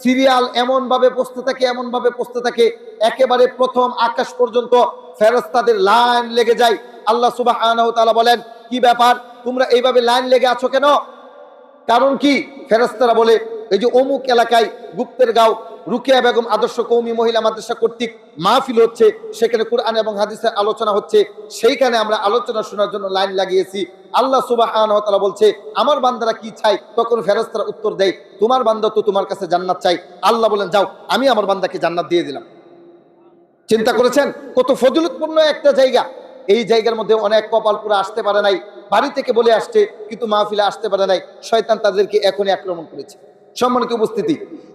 সিরিয়াল এমন ভাবে বসতে থাকে, এমন ভাবে বসতে থাকে, একেবারে প্রথম আকাশ পর্যন্ত ফেরেশতাদের লাইন লেগে যায়। আল্লাহ সুবহানাহু ওয়া তাআলা বলেন কি ব্যাপার, তোমরা এইভাবে লাইন লেগে আছো কেন? কারণ কি? ফেরেশতারা বলে এই যে অমুক এলাকায় গুপ্তেরগাঁও রুকিয়া বেগম আদর্শ কওমি মহিলা মাদ্রাসা কর্তৃক মাহফিল হচ্ছে, সেখানে কুরআন এবং হাদিসের আলোচনা হচ্ছে, সেইখানে আমরা আলোচনা শোনার জন্য লাইন লাগিয়েছি। আল্লাহ সুবহানাহু ওয়া তাআলা বলছে আমার বান্দারা কি চাই? তখন ফেরেশতারা উত্তর দেয় তোমার বান্দা তো তোমার কাছে জান্নাত চাই। আল্লাহ বলেন যাও, আমি আমার বান্দাকে জান্নাত দিয়ে দিলাম। চিন্তা করেছেন কত ফজিলতপূর্ণ একটা জায়গা। এই জায়গার মধ্যে অনেক কপালপুরা আসতে পারে নাই, বাড়ি থেকে বলে আসছে কিন্তু মাহফিলে আসতে পারে নাই, শয়তান তাদেরকে এখনই আক্রমণ করেছে। সম্মানিত উপস্থিতি,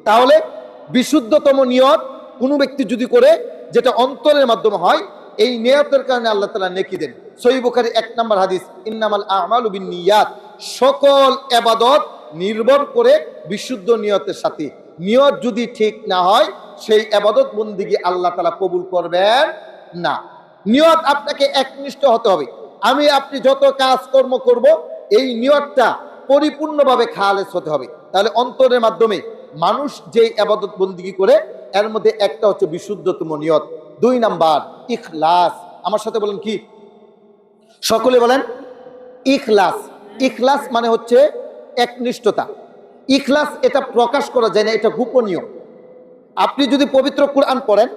তাহলে বিশুদ্ধতম নিয়ত কোনো ব্যক্তি যদি করে, যেটা অন্তরের মাধ্যমে হয়, এই নিয়তের কারণে আল্লাহ তাআলা নেকি দেন। সহিহ বুখারী 1 নম্বর হাদিস, ইন্নামাল আ'মালু বিন্নিয়াত, সকল ইবাদত নির্ভর করে বিশুদ্ধ নিয়তের সাথে। নিয়ত যদি ঠিক না হয় সেই ইবাদত বন্দেগী আল্লাহ তাআলা কবুল করবেন না। নিয়ত আপনাকে একনিষ্ঠ হতে হবে। আমি আপনি যত কাজকর্ম করব এই নিয়তটা পরিপূর্ণভাবে খালেস হতে হবে। তাহলে অন্তরের মাধ্যমে মানুষ যে ইবাদত বন্দেগী করে এর মধ্যে একটা হচ্ছে বিশুদ্ধতম নিয়ত। 2 নাম্বার ইখলাস। আমার সাথে বলেন কি? সকলে বলেন ইখলাস। ইখলাস মানে হচ্ছে একনিষ্ঠতা। ইখলাস এটা প্রকাশ করা যায় না, এটা গোপনীয়। আপনি যদি পবিত্র কুরআন পড়েন,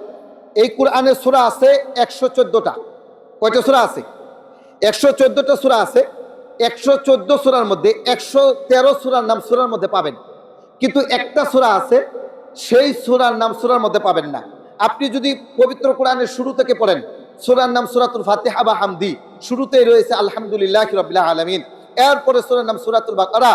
এই কোরআনের সূরা আছে 114টা। কয়টা সূরা আছে? 114টা সূরা আছে। 114 সূরার মধ্যে 113 সূরার নাম সূরার মধ্যে পাবেন, কিন্তু একটা সূরা আছে সেই সূরার নাম সূরার মধ্যে পাবেন না। আপনি যদি পবিত্র কোরআনের শুরু থেকে পড়েন, সূরার নাম সূরাতুল ফাতিহা বা হামদি, শুরুতেই রয়েছে আলহামদুলিল্লাহি রাব্বিল আলামিন, এরপরে সূরার নাম সূরাতুল বাকারা,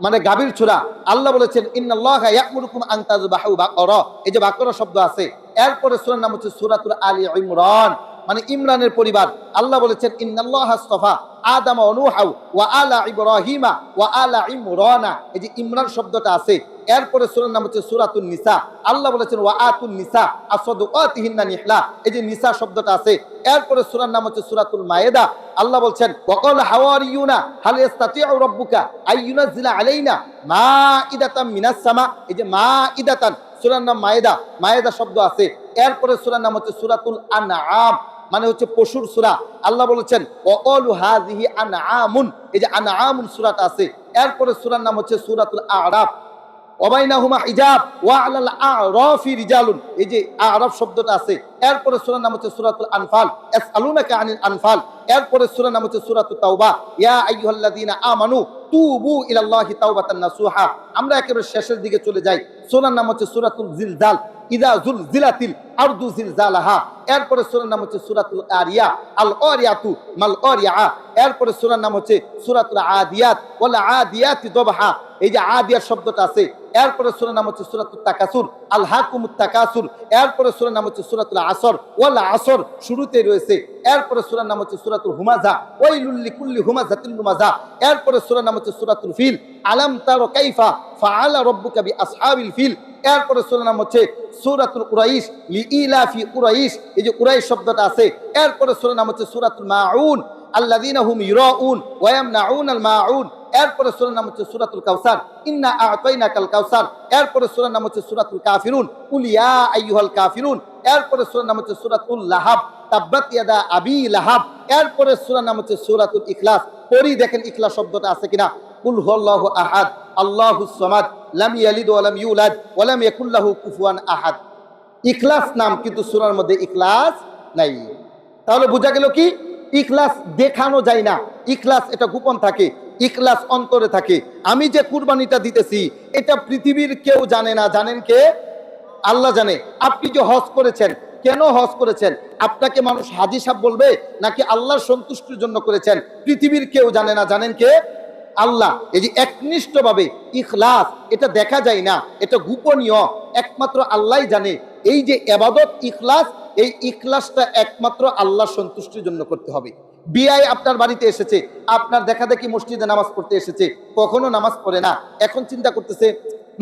মানে গাভীর সূরা। আল্লাহ বলেছেন ইন্নাল্লাহা ইয়া'মুরুকুম আন তাযবাহু বাকারা, এই যে বাকারা শব্দ আছে। এরপরে সূরার নাম হচ্ছে সূরাতুল আলী ইমরান, মানে ইমরানের পরিবার। আল্লাহ বলেছেন ইন্নাল্লাহা আস্তাফা আদাম ওয়া নূহা ওয়া আলা ইব্রাহিমা ওয়া আলা ইমরানা, এই যে ইমরান শব্দটা আছে। এরপরে সূরার নাম হচ্ছে সূরাতুন নিসা। আল্লাহ বলেছেন ওয়া আতুন নিসা আসসাদুকাতিহিন্না নিহলা, এই যে নিসা শব্দটা আছে। এরপরে সূরার নাম হচ্ছে সূরাতুল মায়েদা। আল্লাহ বলছেন ওয়াকাল হাওয়ারিয়ুনা হাল ইস্তাতিউ রাব্বুকা আইয়ুনাজ্জিলা আলাইনা মাইদাতাম মিনাস সামা, এই যে মাইদাতান, সূরার নাম মায়েদা, মায়েদা শব্দ আছে। এরপরে সূরার নাম হচ্ছে সূরাতুল আনআম, মানে হচ্ছে পশুর সূরা। আল্লাহ বলেছেন ওয়াকালু হাযিহি আনআমুন, এই যে আনআমুন সূরাটা আছে। এরপরে সূরার নাম হচ্ছে সূরাতুল আরাফ, ওয়াবাইনাহুমা হিজাব ওয়া আলাল আরাফি রিজালুন, এই যে আরাফ শব্দটা আছে। এরপরে সূরার নাম হচ্ছে সূরাতুল আনফাল, ইয়াসআলুনাকা আনিল আনফাল। এরপরে সূরার নাম হচ্ছে সূরাতুত তাওবা, ইয়া আইয়ুহাল্লাযীনা আমানু তুবু ইলাল্লাহি তাওবাতান নাসুহা। আমরা একেবারে শেষের দিকে চলে যাই, সূরার নাম হচ্ছে সূরাতুল জিলজাল, ইযা যুলজিলাতিল আরদু জিলজালাহা। এরপরে সূরার নাম হচ্ছে সূরাতুল আরিয়া, আল আরিয়াতু মাল আরিয়া। এরপরে সূরার নাম হচ্ছে সূরাতুল আদিয়াত, ওয়াল আদিয়াতি দবহা, এই যে আদিয়াত শব্দটা আছে। এরপরে সূরার নাম হচ্ছে সূরাতুত তাকাসুর, আল হাকুমুত তাকাসুর। এরপরে সূরার নাম হচ্ছে সূরাতুল আসর, ওয়াল আসর শুরুতে রয়েছে। এরপরে সূরার নাম হচ্ছে সূরাতুল হুমাযা, ওয়াইলুল লিকুল্লি হুমাযাতিল লুমাযা। এরপরে সূরার নাম হচ্ছে সূরাতুল ফিল, আলাম তারা কাইফা ফাআলা রাব্বুকা বিআসহাবিল ফিল। এরপরে সূরার নাম হচ্ছে সূরাতুল কুরাইশ, লিইলাফি কুরাইশ, এই যে কুরাইশ শব্দটা আছে। এরপরে সূরার নাম হচ্ছে সূরাতুল মাউন, আল্লাযীনা হুম ইউরাউন ওয়া ইয়ামনাউনাল মাউন। এরপরে সূরার নাম হচ্ছে সূরাতুল কাউসার, ইন্না আ'তাইনাকাল কাউসার। এরপরে সূরার নাম হচ্ছে সূরাতুল কাফিরুন, কুল ইয়া আইয়ুহাল কাফিরুন। এরপরে সূরার নাম হচ্ছে সূরাতুল লাহাব, তাব্বাত ইয়াদা আবি লাহাব। এরপরে সূরার নাম হচ্ছে সূরাতুল ইখলাস। পড়ি দেখেন ইখলাস শব্দটা আছে কিনা। কুল হুয়াল্লাহু আহাদ আল্লাহুস সামাদ লাম ইয়ালিদ ওয়া লাম ইউলাদ ওয়া লাম ইয়াকুল লাহু কুফুয়ান আহাদ। ইখলাস নাম, কিন্তু সূরার মধ্যে ইখলাস নাই। তাহলে বোঝা গেল কি, ইখলাস দেখানো যায় না, ইখলাস এটা গোপন থাকে, ইখলাস অন্তরে থাকে। আমি যে কুরবানিটা দিতেছি এটা পৃথিবীর কেউ জানে না, জানেন কে? আল্লাহ জানে। আপনি যে হজ করেছেন, কেন হজ করেছেন? আপনাকে মানুষ হাজী সাহেব বলবে নাকি আল্লাহর সন্তুষ্টির জন্য করেছেন? পৃথিবীর কেউ জানে না, জানেন কে? আল্লাহ। এই যে একনিষ্ঠভাবে ইখলাস, এটা দেখা যায় না, এটা গোপনীয়, একমাত্র আল্লাহই জানে। এই যে ইবাদত ইখলাস, এই ইখলাসটা একমাত্র আল্লাহর সন্তুষ্টির জন্য করতে হবে। বিআই আপনার বাড়িতে এসেছে, আপনার দেখা দেখি মসজিদে নামাজ পড়তে এসেছে, কখনো নামাজ পড়ে না। এখন চিন্তা করতেছে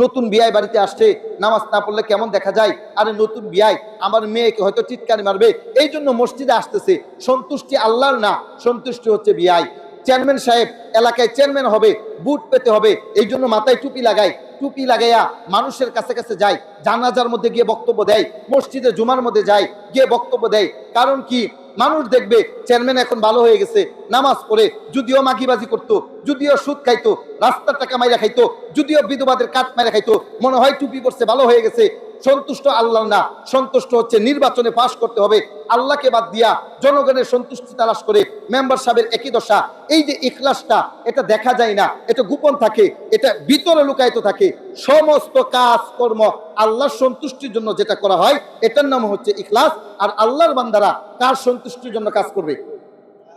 নতুন বিআই বাড়িতে আসছে, নামাজ না পড়লে কেমন দেখা যায়, আরে নতুন বিআই আমার মেয়েকে হয়তো টিটকারি মারবে, এই জন্য মসজিদে আসতেছে। সন্তুষ্টি আল্লাহর না, সন্তুষ্টি হচ্ছে বিআই। চেয়ারম্যান সাহেব এলাকায় চেয়ারম্যান হবে, বুট পেতে হবে, এই জন্য মাথায় টুপি লাগায়, টুপি লাগাইয়া মানুষের কাছে কাছে যায়, জানাজার মধ্যে গিয়ে বক্তব্য দেয়, মসজিদে জুমার মধ্যে যায়, গিয়ে বক্তব্য দেয়। কারণ কি? মানুষ দেখবে চেয়ারম্যান এখন ভালো হয়ে গেছে, নামাজ পড়ে, যদিও মাগিবাজি করতো, যদিও সুদ খাইতো, রাস্তার টাকা মাইরা খাইতো, যদিও বিধবাদের কাঠ মাইরা খাইতো, মনে হয় টুপি করছে, ভালো হয়ে গেছে। সন্তুষ্ট আল্লাহ না, সন্তুষ্ট হচ্ছে নির্বাচনে পাশ করতে হবে, আল্লাহকে বাদ দিয়া জনগণের সন্তুষ্টি তালাশ করে। মেম্বার সাহেবের একই দশা। এই যে ইখলাসটা, এটা দেখা যায় না, এটা গোপন থাকে, এটা ভিতরে লুকায়িত থাকে। সমস্ত কাজ কর্ম আল্লাহর সন্তুষ্টির জন্য যেটা করা হয়, এটার নাম হচ্ছে ইখলাস। আর আল্লাহর বান্দারা কার সন্তুষ্টির জন্য কাজ করবে?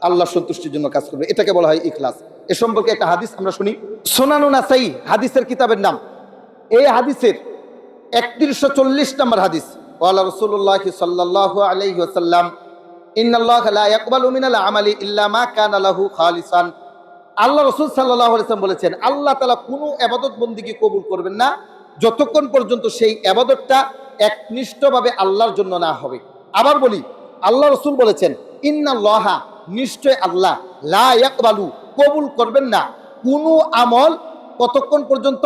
আল্লাহর সন্তুষ্টির জন্য কাজ করবে, এটাকে বলা হয় ইখলাস। এ সম্পর্কে একটা হাদিস আমরা শুনি, সুনানুন নাসাই হাদিসের কিতাবের নাম। এই হাদিসের 3140 নম্বর হাদিস। ওয়ালা রাসূলুল্লাহ সাল্লাল্লাহু আলাইহি ওয়াসাল্লাম ইন্নাল্লাহা লা ইয়াকবালু মিনাল আমালি ইল্লা মা কানা লাহু খালিসান। আল্লাহ রাসূল সাল্লাল্লাহু আলাইহি ওয়াসাল্লাম বলেছেন, আল্লাহ তাআলা কোনো ইবাদত বন্দেগী কবুল করবেন না যতক্ষণ পর্যন্ত সেই ইবাদতটা একনিষ্ঠভাবে আল্লাহর জন্য না হবে। আবার বলি, আল্লাহ রাসূল বলেছেন ইন্নাল্লাহা, নিশ্চয় আল্লাহ, লা ইয়াকবালু, কবুল করবেন না কোনো আমল কতক্ষণ পর্যন্ত?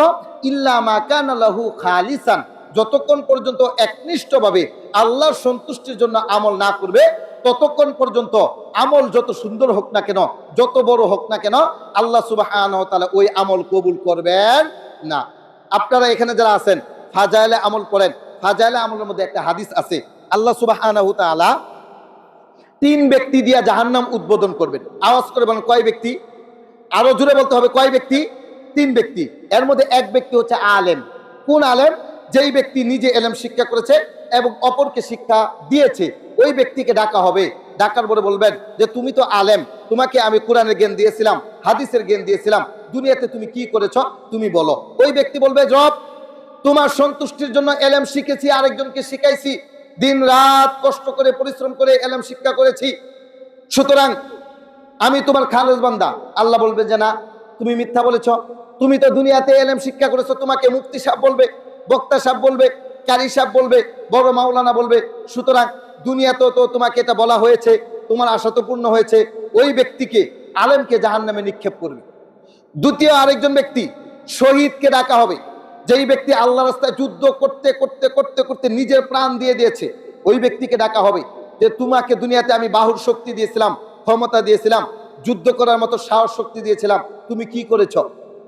ইল্লা মা কানা লাহু খালিসান, যতক্ষণ পর্যন্ত একনিষ্ঠভাবে আল্লাহর সন্তুষ্টির জন্য আমল না করবে, ততক্ষণ পর্যন্ত আমল যত সুন্দর হোক না কেন, যত বড় হোক না কেন, আল্লাহ সুবহানাহু ওয়া তাআলা ওই আমল কবুল করবেন না। আপনারা এখানে যারা আছেন ফাজাইলে আমল করেন, ফাজাইলে আমলের মধ্যে একটা হাদিস আছে, আল্লাহ সুবহানাহু ওয়া তাআলা 3 ব্যক্তি দিয়া জাহান্নাম উদ্বোধন করবেন। আওয়াজ করে বলেন কয় ব্যক্তি? আরো জোরে বলতে হবে, কয় ব্যক্তি? 3 ব্যক্তি। এর মধ্যে এক ব্যক্তি হচ্ছে আলেম। কোন আলেম? যেই ব্যক্তি নিজে ইলম শিক্ষা করেছে এবং অপরকে শিক্ষা দিয়েছে, ওই ব্যক্তিকে ডাকা হবে। ডাকার পরে বলবেন যে তুমি তো আলেম, তোমাকে আমি কোরআনের জ্ঞান দিয়েছিলাম, হাদিসের জ্ঞান দিয়েছিলাম, দুনিয়াতে তুমি কি করেছো তুমি বলো। ওই ব্যক্তি বলবে, রব তোমার সন্তুষ্টির জন্য ইলম শিখেছি, আরেকজনকে শিখাইছি, দিন রাত কষ্ট করে পরিশ্রম করে ইলম শিক্ষা করেছি, সুতরাং আমি তোমার খালেজ বান্দা। আল্লাহ বলবে যে না, তুমি মিথ্যা বলেছ, তুমি তো দুনিয়াতে ইলম শিক্ষা করেছো, তোমাকে মুফতি সাহেব বলবে, বক্তা সাহেব বলবে, কারি সাহেব বলবে, বড় মাওলানা বলবে, সুতরাং দুনিয়াতেও তো তোমাকে এটা বলা হয়েছে, তোমার আশা তো পূর্ণ হয়েছে। ওই ব্যক্তিকে, আলেমকে জাহান্নামে নিক্ষেপ করবে। দ্বিতীয় আরেকজন ব্যক্তি শহীদকে ডাকা হবে, যেই ব্যক্তি আল্লাহর রাস্তায় যুদ্ধ করতে করতে করতে করতে নিজের প্রাণ দিয়ে দিয়েছে, ওই ব্যক্তিকে ডাকা হবে যে তোমাকে দুনিয়াতে আমি বাহুর শক্তি দিয়েছিলাম, ক্ষমতা দিয়েছিলাম, যুদ্ধ করার মতো সাহস শক্তি দিয়েছিলাম, তুমি কি করেছ?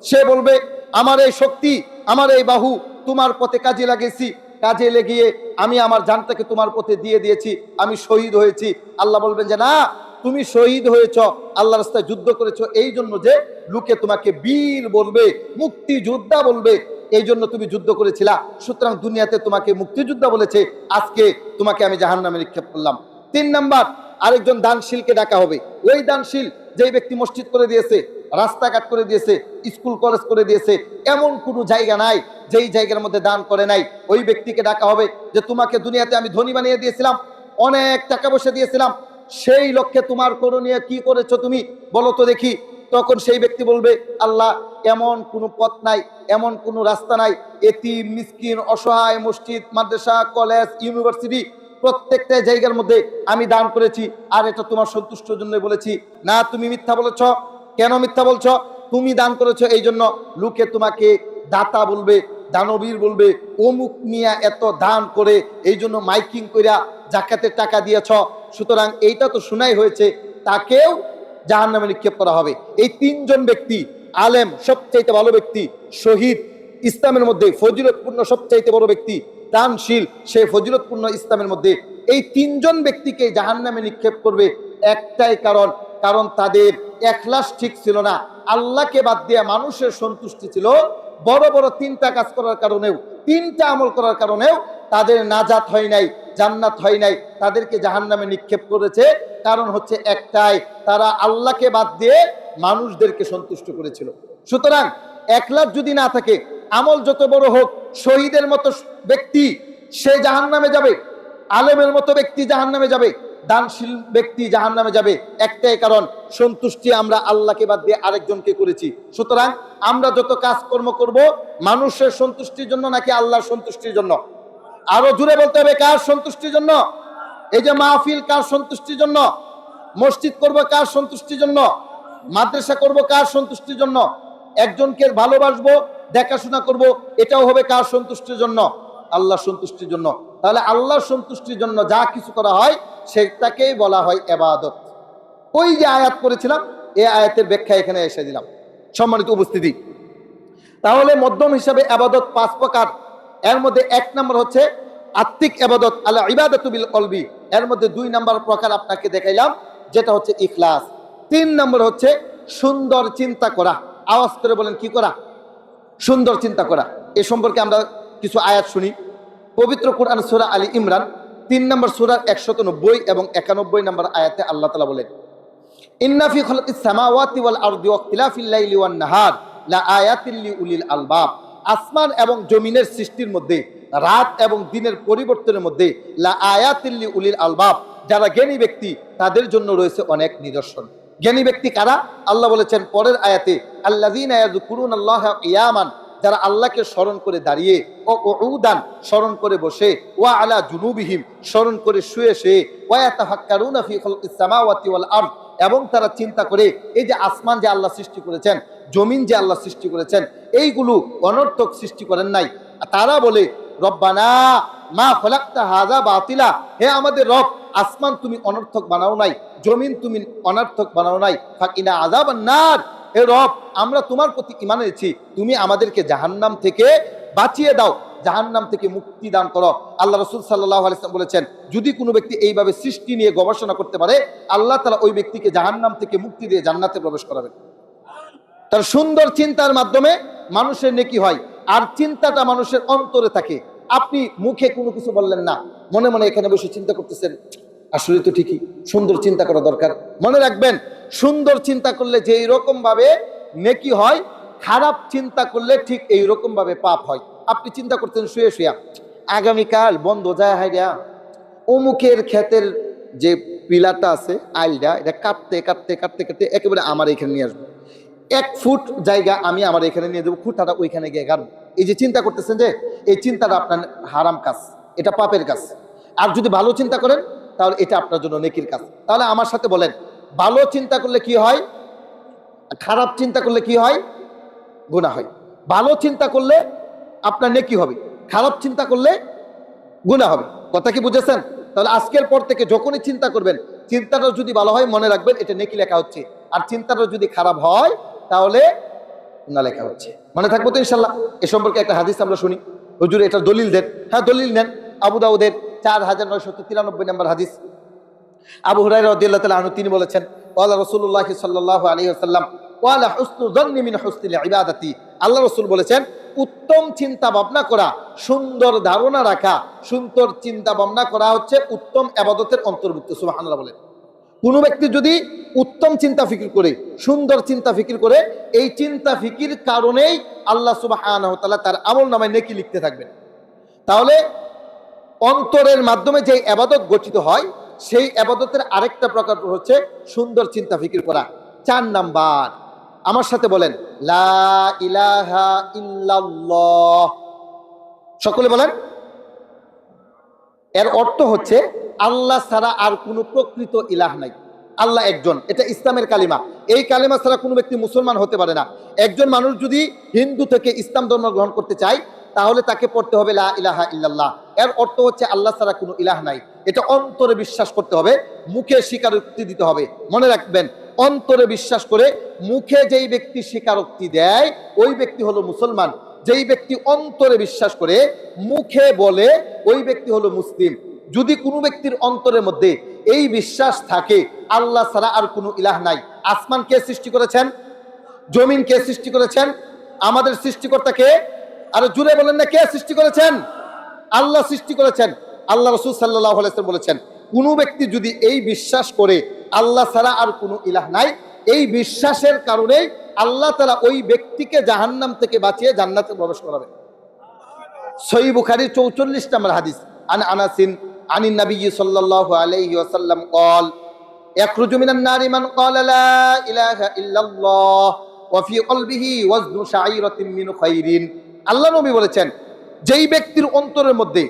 সে বলবে আমার এই শক্তি, আমার এই বাহু তোমার পথে কাজে লাগিয়েছি, কাজে লেগিয়ে আমি আমার জানটাকে তোমার পথে দিয়ে দিয়েছি, আমি শহীদ হয়েছি। আল্লাহ বলবেন যে না, তুমি শহীদ হয়েছ, আল্লাহর রাস্তায় যুদ্ধ করেছো এই জন্য যে লোকে তোমাকে বীর বলবে, মুক্তিযোদ্ধা বলবে, এই জন্য তুমি যুদ্ধ করেছিলা, সুতরাং দুনিয়াতে তোমাকে মুক্তিযোদ্ধা বলেছে, আজকে তোমাকে আমি জাহান্নামে নিক্ষেপ করলাম। 3 নাম্বার আরেকজন দানশীলকে ডাকা হবে। ওই দানশীল যেই ব্যক্তি মসজিদ করে দিয়েছে, রাস্তাঘাট করে দিয়েছে, স্কুল কলেজ করে দিয়েছে, এমন কোনো জায়গা নাই যেই জায়গার মধ্যে দান করে নাই। ওই ব্যক্তিকে ডাকা হবে যে তোমাকে দুনিয়াতে আমি ধনী বানিয়ে দিয়েছিলাম, অনেক টাকা পয়সা দিয়েছিলাম, সেই লক্ষ্যে তোমার করণীয় কি করেছো তুমি বলো তো দেখি। তখন সেই ব্যক্তি বলবে আল্লাহ, এমন কোনো পথ নাই, এমন কোনো রাস্তা নাই, এতিম মিসকিন অসহায় মসজিদ মাদ্রাসা কলেজ ইউনিভার্সিটি প্রত্যেকটা জায়গার মধ্যে আমি দান করেছি, আর এটা তোমার সন্তুষ্টির জন্য বলেছি। না, তুমি মিথ্যা বলেছ। কেন মিথ্যা বলছো? তুমি দান করেছো এই জন্য লোকে তোমাকে দাতা বলবে, দানবীর বলবে, অমুক মিয়া এত দান করে এই জন্য মাইকিং কইরা জাকাতের টাকা দিয়েছ, সুতরাং এইটা তো শোনাই হয়েছে, তাকেও জাহান্নামে নিক্ষেপ করা হবে। এই 3 জন ব্যক্তি, আলেম সবচাইতে ভালো ব্যক্তি, শহীদ ইসলামের মধ্যে ফজিলতপূর্ণ সবচাইতে বড় ব্যক্তি, দানশীল সেই ফজিলতপূর্ণ ইসলামের মধ্যে, এই 3 জন ব্যক্তিকে জাহান্নামে নিক্ষেপ করবে একটাই কারণ, কারণ তাদের ইখলাস ঠিক ছিল না, আল্লাহকে বাদ দিয়ে মানুষের সন্তুষ্টি ছিল। বড় বড় 3টা কাজ করার কারণেও, 3টা আমল করার কারণেও তাদের নাজাত হয় নাই, জান্নাত হয় নাই, তাদেরকে জাহান্নামে নিক্ষেপ করেছে। কারণ হচ্ছে একটাই, তারা আল্লাহকে বাদ দিয়ে মানুষদেরকে সন্তুষ্ট করেছিল। সুতরাং ইখলাস যদি না থাকে, আমল যত বড় হোক, শহীদের মতো ব্যক্তি সে জাহান্নামে যাবে, আলেমের মতো ব্যক্তি জাহান্নামে যাবে, দানশীল ব্যক্তি জাহান্নামে যাবে, একটাই কারণ, সন্তুষ্টি আমরা আল্লাহকে বাদ দিয়ে আরেকজনকে করেছি। সুতরাং আমরা যত কাজকর্ম করব, মানুষের সন্তুষ্টির জন্য নাকি আল্লাহর সন্তুষ্টির জন্য? আরো জোরে বলতে হবে, কার সন্তুষ্টির জন্য? এই যে মাহফিল কার সন্তুষ্টির জন্য? মসজিদ করব কার সন্তুষ্টির জন্য? মাদ্রাসা করব কার সন্তুষ্টির জন্য? একজনকে ভালোবাসবো, দেখাশোনা করব, এটাও হবে কার সন্তুষ্টির জন্য? আল্লাহর সন্তুষ্টির জন্য। তাহলে আল্লাহর সন্তুষ্টির জন্য যা কিছু করা হয় সেটাকেই বলা হয় ইবাদত। ওই যে আয়াত করেছিলাম, এই আয়াতের ব্যাখ্যা এখানে এসে দিলাম। সম্মানিত উপস্থিতি, তাহলে মধ্যম হিসাবে ইবাদত 5 প্রকার। এর মধ্যে 1 নম্বর হচ্ছে আত্মিক ইবাদত, আল ইবাদাতু বিল কলবি। এর মধ্যে 2 নম্বর প্রকার আপনাকে দেখাইলাম, যেটা হচ্ছে ইখলাস। 3 নম্বর হচ্ছে সুন্দর চিন্তা করা। আওয়াজ করে বলেন কি করা? সুন্দর চিন্তা করা। এ সম্পর্কে আমরা কিছু আয়াত শুনি। পবিত্র কোরআন সূরা আলী ইমরান 3 নম্বর সূরার 190 এবং 91 নম্বর আয়াতে আল্লাহ তাআলা বলেন, ইন্না ফি খালাকিস সামাওয়াতি ওয়াল আরদি ওয়াখতিলাফিল লাইলি ওয়ান নাহার লা আয়াতিল লিউলিল আলবাব। আসমান এবং জমিনের সৃষ্টির মধ্যে, রাত এবং দিনের পরিবর্তনের মধ্যে লা আয়াতিল লিউলিল আলবাব, যারা জ্ঞানী ব্যক্তি তাদের জন্য রয়েছে অনেক নিদর্শন। জ্ঞানী ব্যক্তি কারা? আল্লাহ বলেছেন পরের আয়াতে, আল্লাযীনা ইয়াযকুরুনাল্লাহা কিয়ামান, যারা আল্লাহকে স্মরণ করে দাঁড়িয়ে, ও উউদান স্মরণ করে বসে, ওয়া আলা জুনুবিহিম স্মরণ করে শুয়ে শুয়ে, ওয়া ইয়াতাফাক্কারুনা ফি খালকিস সামাওয়াতি ওয়াল আরদ, এবং তারা চিন্তা করে এই যে আসমান যে আল্লাহ সৃষ্টি করেছেন, জমিন যে আল্লাহ সৃষ্টি করেছেন, এইগুলো অনর্থক সৃষ্টি করেন নাই। তারা বলে রব্বানা মা খলাকতা হাযা বাতিলা, হে আমাদের রব, আসমান তুমি অনর্থক বানাও নাই, জমিন তুমি অনর্থক বানাও নাই, ফাকিনা আযাবান নার, হে রব আমরা তোমার প্রতি ঈমান এনেছি, তুমি আমাদেরকে জাহান্নাম থেকে বাঁচিয়ে দাও। জাহান্নাম থেকে মুক্তি দান করো। আল্লাহ রাসূল সাল্লাল্লাহু আলাইহি ওয়াসাল্লাম বলেছেন, যদি কোনো ব্যক্তি এইভাবে সৃষ্টি নিয়ে গবেষণা করতে পারে, আল্লাহ তাআলা ওই ব্যক্তিকে জাহান্নাম থেকে মুক্তি দিয়ে জান্নাতে প্রবেশ করাবেন। তার সুন্দর চিন্তার মাধ্যমে মানুষের নেকি হয়, আর চিন্তাটা মানুষের অন্তরে থাকে। আপনি মুখে কোনো কিছু বললেন না, মনে মনে এখানে বসে চিন্তা করতেছেন, আসলে তো ঠিকই, সুন্দর চিন্তা করা দরকার। মনে রাখবেন, সুন্দর চিন্তা করলে যে এইরকম ভাবে নেকি হয়, খারাপ চিন্তা করলে ঠিক এইরকম ভাবে পাপ হয়। আপনি চিন্তা করতেন শুয়ে শুয়া, আগামীকাল বন্ধ যায় হাইরা, অমুকের ক্ষেতের যে পিলারটা আছে, আইলটা, এটা কাটতে কাটতে কাটতে কাটতে একেবারে আমার এখানে নিয়ে আসবো, 1 ফুট জায়গা আমি আমার এখানে নিয়ে দেবো, খুঁটাটা ওইখানে গিয়ে গাড়বো। এই যে চিন্তা করতেছেন, যে এই চিন্তাটা আপনার হারাম কাজ, এটা পাপের কাজ। আর যদি ভালো চিন্তা করেন তাহলে এটা আপনার জন্য নেকির কাজ। তাহলে আমার সাথে বলেন, ভালো চিন্তা করলে কি হয়, খারাপ চিন্তা করলে কি হয়? গুনাহ হয়। ভালো চিন্তা করলে আপনার নেকি হবে, খারাপ চিন্তা করলে গুনাহ হবে। কথা কি বুঝেছেন? তাহলে আজকের পর থেকে যখনই চিন্তা করবেন, চিন্তাটা যদি ভালো হয় মনে রাখবেন এটা নেকি লেখা হচ্ছে, আর চিন্তাটা যদি খারাপ হয় তাহলে গুনাহ লেখা হচ্ছে। মনে থাকবো তো ইনশাআল্লাহ? এ সম্পর্কে একটা হাদিস আমরা শুনি, হুজুর এটা দলিল দেন। হ্যাঁ, দলিল নেন। আবু দাউদের 4993 নম্বর হাদিস, আবু হুরায়রা রাদিয়াল্লাহু তাআলা আনহু তিনি বলেছেন, ওয়ালা রাসূলুল্লাহ সাল্লাল্লাহু আলাইহি ওয়াসাল্লাম ওয়ালা হুসনু যান্নি মিন হুসনিল ইবাদাতি। আল্লাহ রাসূল বলেছেন, উত্তম চিন্তা ভাবনা করা, সুন্দর ধারণা রাখা, সুন্দর চিন্তা ভাবনা করা হচ্ছে উত্তম ইবাদতের অন্তর্ভুক্ত। সুবহানাল্লাহ বলেন। কোনো ব্যক্তি যদি উত্তম চিন্তা ফিকির করে, সুন্দর চিন্তা ফিকির করে, এই চিন্তা ফিকির কারণেই আল্লাহ সুবহানাহু ওয়া তাআলা তার আমলনামায় নেকি লিখতে থাকবেন। তাহলে অন্তরের মাধ্যমে যে ইবাদত গঠিত হয়, সেই ইবাদতের আরেকটা প্রকার হচ্ছে সুন্দর চিন্তা ফিকির করা। 4 নাম্বার, আমার সাথে বলেন, লা ইলাহা ইল্লাল্লাহ। সকলে বলেন। এর অর্থ হচ্ছে আল্লাহ ছাড়া আর কোনো প্রকৃত ইলাহ নাই, আল্লাহ একজন। এটা ইসলামের কালিমা। এই কালিমা ছাড়া কোনো ব্যক্তি মুসলমান হতে পারে না। একজন মানুষ যদি হিন্দু থেকে ইসলাম ধর্ম গ্রহণ করতে চায়, তাহলে তাকে পড়তে হবে লা ইলাহা ইল্লাল্লাহ। এর অর্থ হচ্ছে আল্লাহ ছাড়া কোনো ইলাহ নাই। এটা অন্তরে বিশ্বাস করতে হবে, মুখে স্বীকারোক্তি দিতে হবে। মনে রাখবেন, অন্তরে বিশ্বাস করে মুখে যেই ব্যক্তি স্বীকারোক্তি দেয় ওই ব্যক্তি হলো মুসলমান। যেই ব্যক্তি অন্তরে বিশ্বাস করে মুখে বলে ওই ব্যক্তি হলো মুসলিম। যদি কোনো ব্যক্তির অন্তরের মধ্যে এই বিশ্বাস থাকে আল্লাহ ছাড়া আর কোনো ইলাহ নাই, আসমান কে সৃষ্টি করেছেন? জমিন কে সৃষ্টি করেছেন? আমাদের সৃষ্টিকর্তা কে? আর জুড়ে বলেন না, কে সৃষ্টি করেছেন? আল্লাহ সৃষ্টি করেছেন। আল্লাহ রাসূল সাল্লাল্লাহু আলাইহি ওয়াসাল্লাম বলেছেন, কোনো ব্যক্তি যদি এই বিশ্বাস করে আল্লাহ ছাড়া আর কোনো ইলাহ নাই, এই বিশ্বাসের কারণেই আল্লাহ তাআলা ওই ব্যক্তিকে জাহান্নাম থেকে বাঁচিয়ে জান্নাতে প্রবেশ করাবেন। সহিহ বুখারী 44 নম্বর হাদিস, আন আনাসিন আনিন নবী সাল্লাল্লাহু আলাইহি ওয়াসাল্লাম قال يخرج من النار من قال لا اله الا الله وفي قلبه وزن شعيرة من خير। আল্লাহ নবী বলেছেন, যেই ব্যক্তির অন্তরের মধ্যে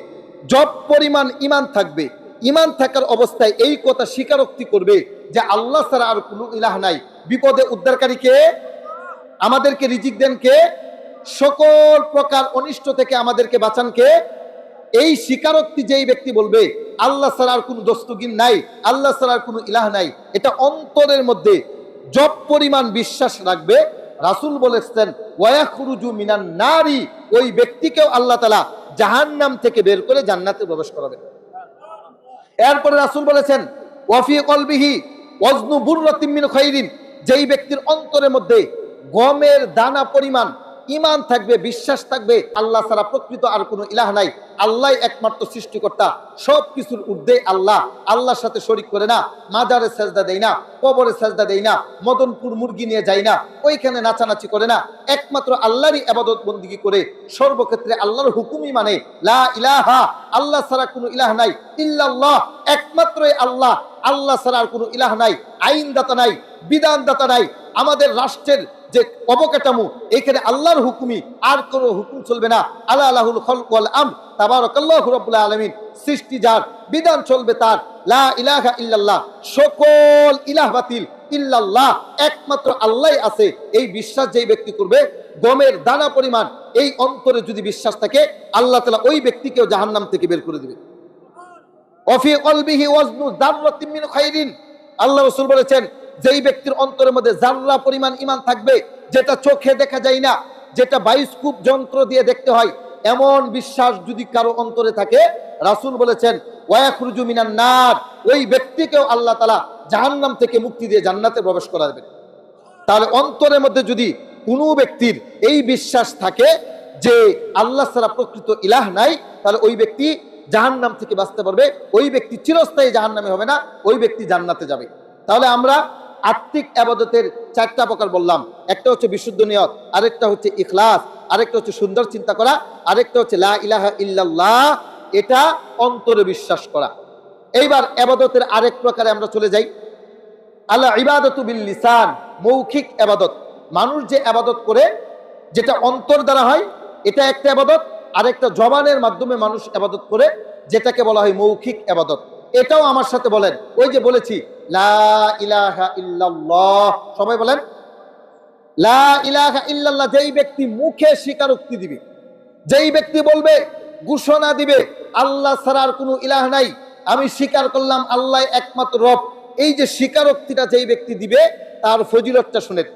যত পরিমাণ ঈমান থাকবে, ঈমান থাকার অবস্থায় এই কথা স্বীকারোক্তি করবে যে আল্লাহ ছাড়া আর কোনো ইলাহ নাই, বিপদে উদ্ধারকারী কে? আমাদেরকে রিজিক দেন কে? সকল প্রকার অনিষ্ট থেকে আমাদেরকে বাঁচান কে? এই স্বীকারোক্তি যেই ব্যক্তি বলবে আল্লাহ ছাড়া আর কোনো দস্তগীর নাই, আল্লাহ ছাড়া আর কোনো ইলাহ নাই, এটা অন্তরের মধ্যে যত পরিমাণ বিশ্বাস রাখবে, রাসূল বলেছেন ওয়ায়াখরুজু মিনান নারি, ওই ব্যক্তিকেও আল্লাহ তাআলা জাহান্নাম থেকে বের করে জান্নাতে প্রবেশ করাবেন। এরপরে রাসূল বলেছেন ওয়াফি কলবিহি ওয়াজনু বুররাতিন মিন খাইরিন, যেই ব্যক্তির অন্তরের মধ্যে গমের দানা পরিমাণ ঈমান থাকবে, বিশ্বাস থাকবে আল্লাহ ছাড়া প্রকৃত আর কোনো ইলাহ নাই, আল্লাহ একমাত্র সৃষ্টিকর্তা, সব কিছুর ঊর্ধ্বে আল্লাহ, আল্লাহর সাথে শরীক করে না, মাজারে সেজদা দেই না, কবরে সেজদা দেই না, মদনপুর মুরগি নিয়ে যাই না, ওইখানে নাচানাচি করে না, একমাত্র আল্লাহরই ইবাদত বন্দেগী করে সর্বক্ষেত্রে আল্লাহর হুকুমই মানে। লা ইলাহা, আল্লাহ ছাড়া কোনো ইলাহ নাই, ইল্লাল্লাহ, একমাত্রই আল্লাহ, আল্লাহ ছাড়া আর কোনো ইলাহ নাই, আইনদাতা নাই, বিধানদাতা নাই। আমাদের রাষ্ট্রের যে অবকাঠামো, এখানে আল্লাহর হুকুমই, আর কোনো হুকুম চলবে না। আলা লাহুল খালক ওয়াল আমর, তাবারাকাল্লাহু রাব্বুল আলামিন, সৃষ্টি যার, বিধান চলবে তার। লা ইলাহা ইল্লাল্লাহ, সকল ইলাহ বাতিল, ইল্লাল্লাহ, একমাত্র আল্লাহই আছে। এই বিশ্বাস যেই ব্যক্তি করবে, গমের দানা পরিমাণ এই অন্তরে যদি বিশ্বাস থাকে, আল্লাহ তাআলা ওই ব্যক্তিকেও জাহান্নাম থেকে বের করে দিবে। ওয়াফি কলবিহি ওয়াজনু যাররাতিন মিন খাইরিন, আল্লাহ রাসূল বলেছেন, যেই ব্যক্তির অন্তরের মধ্যে জাররা পরিমাণ ঈমান থাকবে, যেটা চোখে দেখা যায় না, যেটা বায়োস্কোপ যন্ত্র দিয়ে দেখতে হয়, এমন বিশ্বাস যদি কারো অন্তরে থাকে, রাসূল বলেছেন ওয়ায়াখরুজু মিনান নার, ওই ব্যক্তিকেও আল্লাহ তাআলা জাহান্নাম থেকে মুক্তি দিয়ে জান্নাতে প্রবেশ করাবেন। তাহলে অন্তরের মধ্যে যদি কোনো ব্যক্তির এই বিশ্বাস থাকে যে আল্লাহ ছাড়া প্রকৃত ইলাহ নাই, তাহলে ওই ব্যক্তি জাহান্নাম থেকে বাঁচতে পারবে, ওই ব্যক্তি চিরস্থায়ী জাহান্নামে হবে না, ওই ব্যক্তি জান্নাতে যাবে। তাহলে আমরা আত্মিক ইবাদতের 4টা প্রকার বললাম। একটা হচ্ছে বিশুদ্ধ নিয়ত, আরেকটা হচ্ছে ইখলাস, আরেকটা হচ্ছে সুন্দর চিন্তা করা, আরেকটা হচ্ছে লা ইলাহা ইল্লাল্লাহ, এটা অন্তরে বিশ্বাস করা। এইবার ইবাদতের আরেক প্রকারে আমরা চলে যাই, আল ইবাদাতু বিল লিসান, মৌখিক ইবাদত। মানুষ যে ইবাদত করে, যেটা অন্তর দ্বারা হয়, এটা একটা ইবাদত। আরেকটা জবানের মাধ্যমে মানুষ ইবাদত করে, যেটাকে বলা হয় মৌখিক ইবাদত। এটাও আমার সাথে বলেন, ওই যে বলেছি লা ইলাহা ইল্লাল্লাহ, সবাই বলেন লা ইলাহা ইল্লাল্লাহ। যেই ব্যক্তি মুখে স্বীকারোক্তি দিবে, যেই ব্যক্তি বলবে, ঘোষণা দিবে আল্লাহ ছাড়া আর কোনো ইলাহ নাই, আমি স্বীকার করলাম আল্লাহ একমাত্র রব, এই যে স্বীকারোক্তিটা যেই ব্যক্তি দিবে, তার ফজিলতটা শুনেন।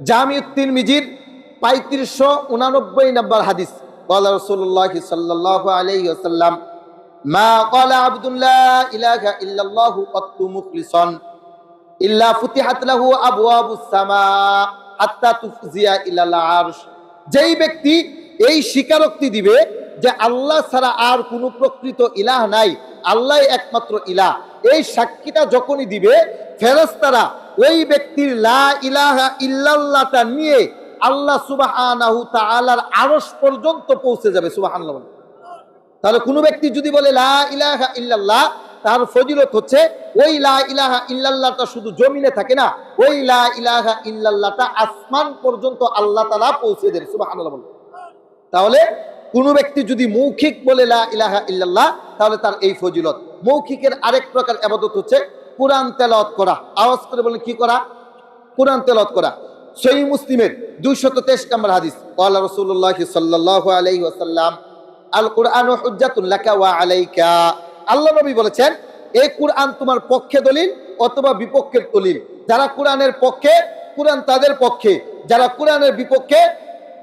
জামিউত তিরমিজির 3589 নম্বর হাদিস, ক্বালা রাসূলুল্লাহ সাল্লাল্লাহু আলাইহি ওয়াসাল্লাম, মা ক্বালা আবদুল্লাহ ইলাহা ইল্লাল্লাহু কাত্তু মুখলিসান ইল্লা ফুতিহাত লাহু আবওয়াবুস সামা হাত্তা তুফজিয়া ইলাল আরশ। যেই ব্যক্তি এই স্বীকারোক্তি দিবে যে আল্লাহ ছাড়া আর কোনো প্রকৃত ইলাহ নাই, আল্লাহ একমাত্র ইলাহ, এই সাক্ষীটা যখনই দিবে, ফেরেশতারা ওই ব্যক্তির লা ইলাহা ইল্লাল্লাহটা নিয়ে আল্লাহ সুবহানাহু তাআলার আরশ পর্যন্ত পৌঁছে যাবে। সুবহানাল্লাহ। তাহলে কোনো ব্যক্তি যদি বলে লা ইলাহা ইল্লাল্লাহ, তার ফজিলত হচ্ছে ওই লা ইলাহা ইল্লাল্লাহটা শুধু জমিনে থাকে না, ওই লা ইলাহা ইল্লাল্লাহটা আসমান পর্যন্ত আল্লাহ তাআলা পৌঁছে দেন। সুবহানাল্লাহ। তাহলে কোনো ব্যক্তি যদি মৌখিক বলে লা ইলাহা ইল্লাল্লাহ, তাহলে তার এই ফজিলত। মৌখিকের আরেক প্রকার ইবাদত হচ্ছে কুরআন তেলাওয়াত করা। আওয়াজ করে বলেন কি করা? কুরআন তেলাওয়াত করা। সহিহ মুসলিমের 223 নম্বর হাদিস, ক্বালা রাসূলুল্লাহ সাল্লাল্লাহু আলাইহি ওয়াসাল্লাম, আল কুরআনু হুজ্জাতুন লাকা ওয়া আলাইকা। আল্লাহ নবী বলেছেন, এই কুরআন তোমার পক্ষে দলিল অথবা বিপক্ষের দলিল। যারা কুরআনের পক্ষে, কুরআন তাদের পক্ষে, যারা কুরআনের বিপক্ষে,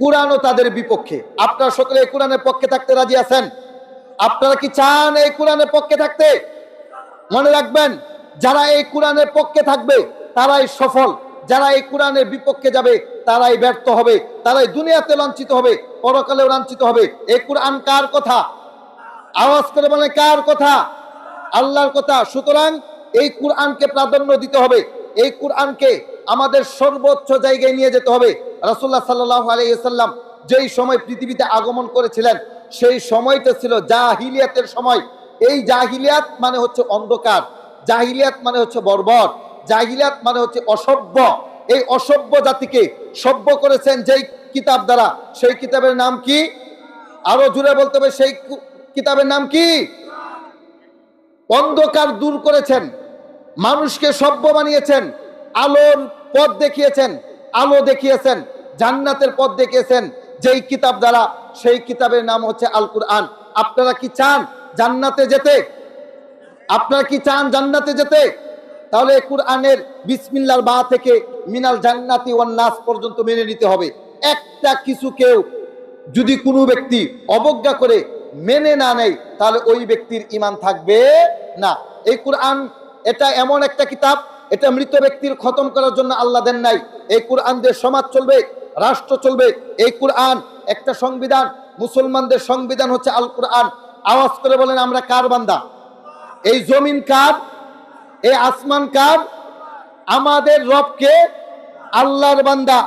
কুরআনও তাদের বিপক্ষে। আপনারা সকলে এই কুরআনের পক্ষে থাকতে রাজি আছেন? আপনারা কি চান এই কুরআনের পক্ষে থাকতে? মনে রাখবেন, যারা এই কুরআনের পক্ষে থাকবে তারাই সফল, যারা এই কুরআনের বিপক্ষে যাবে তারাই ব্যর্থ হবে, তারাই দুনিয়াতে লাঞ্ছিত হবে, পরকালেও লাঞ্ছিত হবে। এই কুরআন কার কথা? আওয়াজ করে বলেন কার কথা? আল্লাহর কথা। সুতরাং এই কুরআনকে প্রাধান্য দিতে হবে, এই কুরআনকে আমাদের সর্বোচ্চ জায়গায় নিয়ে যেতে হবে। রাসূলুল্লাহ সাল্লাল্লাহু আলাইহি ওয়াসাল্লাম যেই সময় পৃথিবীতে আগমন করেছিলেন, সেই সময়টা ছিল জাহিলিয়াতের সময়। এই জাহিলিয়াত মানে হচ্ছে অন্ধকার, জাহিলিয়াত মানে হচ্ছে বর্বর, জাহিলিয়াত মানে হচ্ছে অসভ্য। এই অসভ্য জাতিকে সভ্য করেছেন যেই কিতাব দ্বারা, সেই কিতাবের নাম কি? আরো জোরে বলতে হবে, সেই কিতাবের নাম কি? অন্ধকার দূর করেছেন, মানুষকে সভ্য বানিয়েছেন, আলোর পথ দেখিয়েছেন, আলো দেখিয়েছেন, জান্নাতের পথ দেখিয়েছেন যেই কিতাব দ্বারা, সেই কিতাবের নাম হচ্ছে আল কুরআন। আপনারা কি চান জান্নাতে যেতে? আপনারা কি চান জান্নাতে যেতে? তাহলে কুরআনের বিসমিল্লাহর বা থেকে মিনাল জান্নাতি ওয়ান নাস পর্যন্ত মেনে নিতে হবে। একটা কিছু কেউ যদি কোনো ব্যক্তি অবজ্ঞা করে মেনে না নেয়, তাহলে ওই ব্যক্তির ঈমান থাকবে না। এই কুরআন এটা এমন একটা কিতাব, এটা মৃত ব্যক্তির খতম করার জন্য আল্লাহ দেন নাই। এই কুরআন দিয়ে সমাজ চলবে, রাষ্ট্র চলবে। এই কুরআন একটা সংবিধান, মুসলমানদের সংবিধান হচ্ছে আল কুরআন। আওয়াজ করে বলেন আমরা কার বান্দা? এই জমিন কার? এই আসমান কার? আমাদের রবকে, আল্লাহর বান্দা।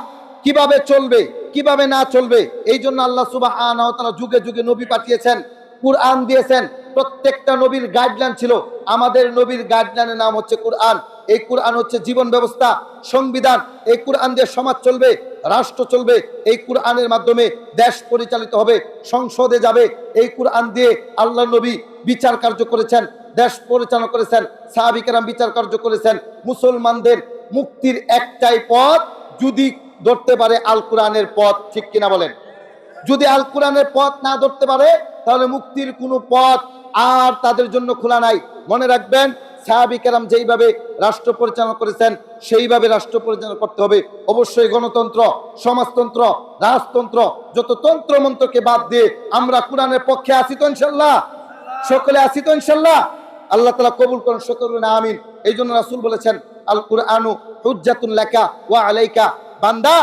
কিভাবে চলবে, কিভাবে না চলবে, এই জন্য আল্লাহ সুবহানাহু ওয়া তাআলা যুগে যুগে নবী পাঠিয়েছেন, কুরআন দিয়েছেন। প্রত্যেকটা নবীর গাইডলাইন ছিল, আমাদের নবীর গাইডলাইনের নাম হচ্ছে কুরআন। এই কুরআন হচ্ছে জীবন ব্যবস্থা, সংবিধান। এই কুরআন দিয়ে সমাজ চলবে, রাষ্ট্র চলবে। এই কুরআনের মাধ্যমে দেশ পরিচালিত হবে, সংসদে যাবে। এই কুরআন দিয়ে আল্লাহ নবী বিচার কার্য করেছেন, দেশ পরিচালনা করেছেন, সাহাবী কেরাম বিচার কার্য করেছেন। মুসলমানদের মুক্তির একটাই পথ, যদি ধরতে পারে আল কোরআনের পথ। ঠিক কিনা বলেন? যদি আল কোরআনের পথ না ধরতে পারে, তাহলে মুক্তির কোনো পথ আর তাদের জন্য খোলা নাই। মনে রাখবেন, সাহাবী কেরাম যেইভাবে রাষ্ট্র পরিচালনা করেছেন সেইভাবে রাষ্ট্র পরিচালনা করতে হবে। অবশ্যই গণতন্ত্র, সমাজতন্ত্র, রাজতন্ত্র, যত তন্ত্র মন্ত্রকে বাদ দিয়ে আমরা কোরআনের পক্ষে আছি তো ইনশাল্লাহ? সকলে আছি তো ইনশাল্লাহ? আল্লাহ তাআলা কবুল করুন, সকলে না আমিন। এই জন্য রাসূল বলেছেন, আল কুরআনু হুজ্জাতুন লাকা ওয়া আলাইকা, বান্দা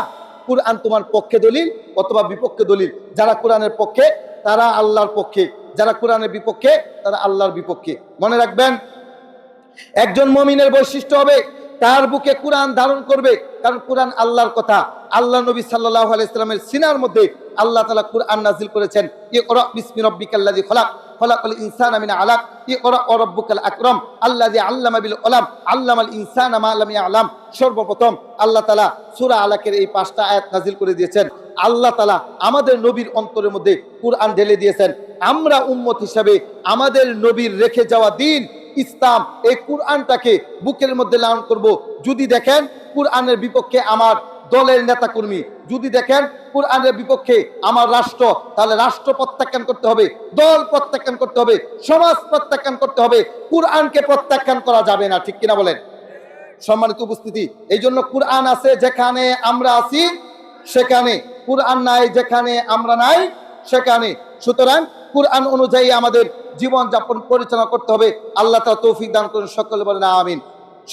কুরআন তোমার পক্ষে দলিল অথবা বিপক্ষে দলিল। যারা কোরআনের পক্ষে তারা আল্লাহর পক্ষে, যারা কোরআনের বিপক্ষে তারা আল্লাহর বিপক্ষে। মনে রাখবেন, একজন মুমিনের বৈশিষ্ট্য হবে তার বুকে কোরআন ধারণ করবে, কারণ কোরআন আল্লাহর কথা। আল্লাহ নবী সাল্লাল্লাহু আলাইহি সাল্লামের সিনার মধ্যে আল্লাহ তাআলা কোরআন নাযিল করেছেন। ইকরা বিসমি রাব্বিকাল্লাযী খালাক, খালাকাল ইনসানা মিন আলাক, ইকরা ওয়া রাব্বুকাল আকরাম আল্লাযী আল্লামা বিল কলম, আল্লামাল ইনসানা মা লাম ইয়ালাম। সর্বপ্রথম আল্লাহ তাআলা সূরা আলাকের এই 5টা আয়াত নাযিল করে দিয়েছেন। আল্লাহ তাআলা আমাদের নবীর অন্তরের মধ্যে কোরআন ঢেলে দিয়েছেন। আমরা উম্মত হিসাবে আমাদের নবীর রেখে যাওয়া দিন ইসলাম, এই কোরআনটাকে বুকের মধ্যে লালন করব। যদি দেখেন কোরআনের বিপক্ষে আমার দলের নেতাকর্মী, যদি দেখেন কোরআনের বিপক্ষে আমার রাষ্ট্র, তাহলে রাষ্ট্র প্রত্যাখ্যান করতে হবে, দল প্রত্যাখ্যান করতে হবে, সমাজ প্রত্যাখ্যান করতে হবে। কোরআনকে প্রত্যাখ্যান করা যাবে না, ঠিক কিনা বলেন? সম্মানিত উপস্থিতি, এই জন্য কোরআন আছে যেখানে আমরা আছি সেখানে, কোরআন নাই যেখানে আমরা নাই সেখানে। সুতরাং কোরআন অনুযায়ী আমাদের জীবন যাপন পরিচালনা করতে হবে। আল্লাহ তাআলা তৌফিক দান করুন, সকলে বলেন আমিন।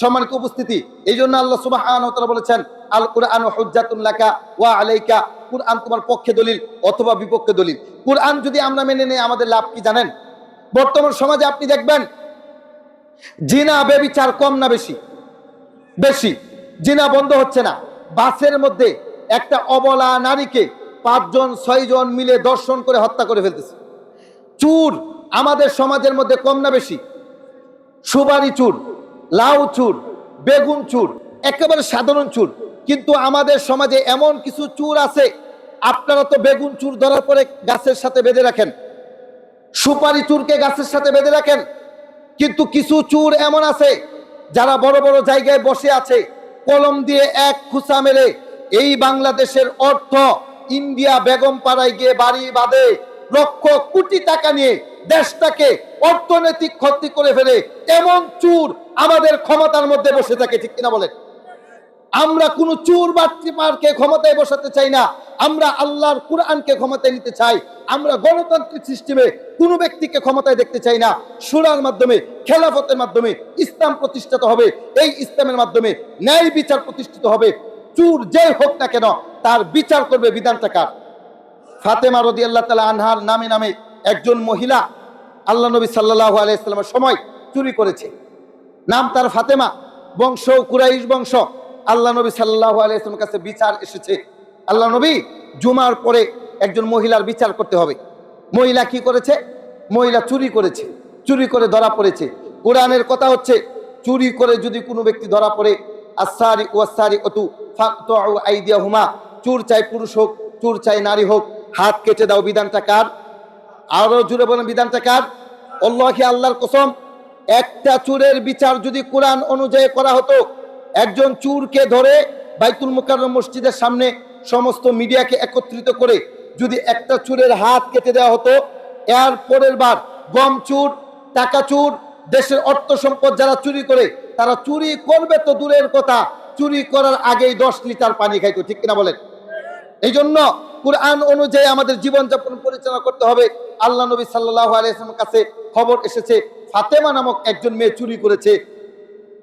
সম্মানিত উপস্থিতি, এই জন্য আল্লাহ সুবহানাহু ওয়া তাআলা বলেছেন, আল কুরআনু হুজ্জাতুন লাকা ওয়া আলাইকা, কোরআন তোমার পক্ষে দলিল অথবা বিপক্ষে দলিল। কোরআন যদি আমরা মেনে নেই আমাদের লাভ কি জানেন? বর্তমান সমাজে আপনি দেখবেন জিনা ব্যভিচার কম না বেশি? বেশি। জিনা বন্ধ হচ্ছে না। বাসের মধ্যে একটা অবলা নারীকে 5 জন 6 জন মিলে ধর্ষণ করে হত্যা করে ফেলতেছে। চুর আমাদের সমাজের মধ্যে কম না বেশি? সুপারি চুর, লাউ চুর, বেগুন চুর, একেবারে সাধারণ চুর। কিন্তু আমাদের সমাজে এমন কিছু চুর আছে, আপনারা তো বেগুন চুর ধরার পরে গাছের সাথে বেঁধে রাখেন, সুপারি চুরকে গাছের সাথে বেঁধে রাখেন, কিন্তু কিছু চুর এমন আছে যারা বড় বড় জায়গায় বসে আছে, কলম দিয়ে এক খুঁচা মেরে এই বাংলাদেশের অর্থ ইন্ডিয়া বেগম পাড়ায় গিয়ে বাড়ি বাঁধে, লক্ষ কোটি টাকা নিয়ে দেশটাকে অর্থনৈতিক ক্ষতি করে ফেলে। এমন চুর আমাদের ক্ষমতার মধ্যে বসে থাকে, ঠিক কিনা বলেন? আমরা কোন চুর বাটপারকে ক্ষমতায় বসাতে চাই না, আমরা আল্লাহর কোরআনকে ক্ষমতায় নিতে চাই। আমরা গণতান্ত্রিক সিস্টেমে কোন ব্যক্তিকে ক্ষমতায় দেখতে চাই না। শুরার মাধ্যমে, খেলাফতের মাধ্যমে ইসলাম প্রতিষ্ঠিত হবে। এই ইসলামের মাধ্যমে ন্যায় বিচার প্রতিষ্ঠিত হবে। চুর যে হোক না কেন তার বিচার করবে বিধানটা কার? ফাতেমা রাদিয়াল্লাহু তাআলা আনহার নামে নামে একজন মহিলা আল্লাহ নবী সাল্লাল্লাহু আলাইহি সাল্লামের সময় চুরি করেছে। নাম তার ফাতেমা, বংশ কুরাইশ বংশ। আল্লাহ নবী সাল্লাল্লাহু আলাইহি সাল্লামের কাছে বিচার এসেছে। আল্লাহ নবী জুমার পরে একজন মহিলার বিচার করতে হবে। মহিলা কি করেছে? মহিলা চুরি করেছে, চুরি করে ধরা পড়েছে। কোরআনের কথা হচ্ছে, চুরি করে যদি কোনো ব্যক্তি ধরা পড়ে, আস-সারিক ওয়াস-সারিকাতু ফাকতুউ আইদিয়াহুমা, চোর চাই পুরুষ হোক, চোর চাই নারী হোক, হাত কেটে দাও। বিধানটা কার? আরো জুড়ে বলেন, বিধানটা কার? আল্লাহি, আল্লাহর কসম। একটা চোরের বিচার যদি কোরআন অনুযায়ী করা হতো, একজন চোরকে ধরে বাইতুল মুকাররম মসজিদের সামনে সমস্ত মিডিয়াকে একত্রিত করে যদি একটা চোরের হাত কেটে দেওয়া হতো, এর পরের বার গম চোর, টাকা চোর, দেশের অর্থ সম্পদ যারা চুরি করে, তারা চুরি করবে তো দূরের কথা, চুরি করার আগেই 10 লিটার পানি খাইতো, ঠিক কিনা বলেন? এই জন্য কোরআন অনুযায়ী আমাদের জীবনযাপন পরিচালনা করতে হবে। আল্লাহ নবী সাল্লাল্লাহু আলাইহি ওয়াসাল্লামের কাছে খবর এসেছে ফাতেমা নামক একজন মেয়ে চুরি করেছে।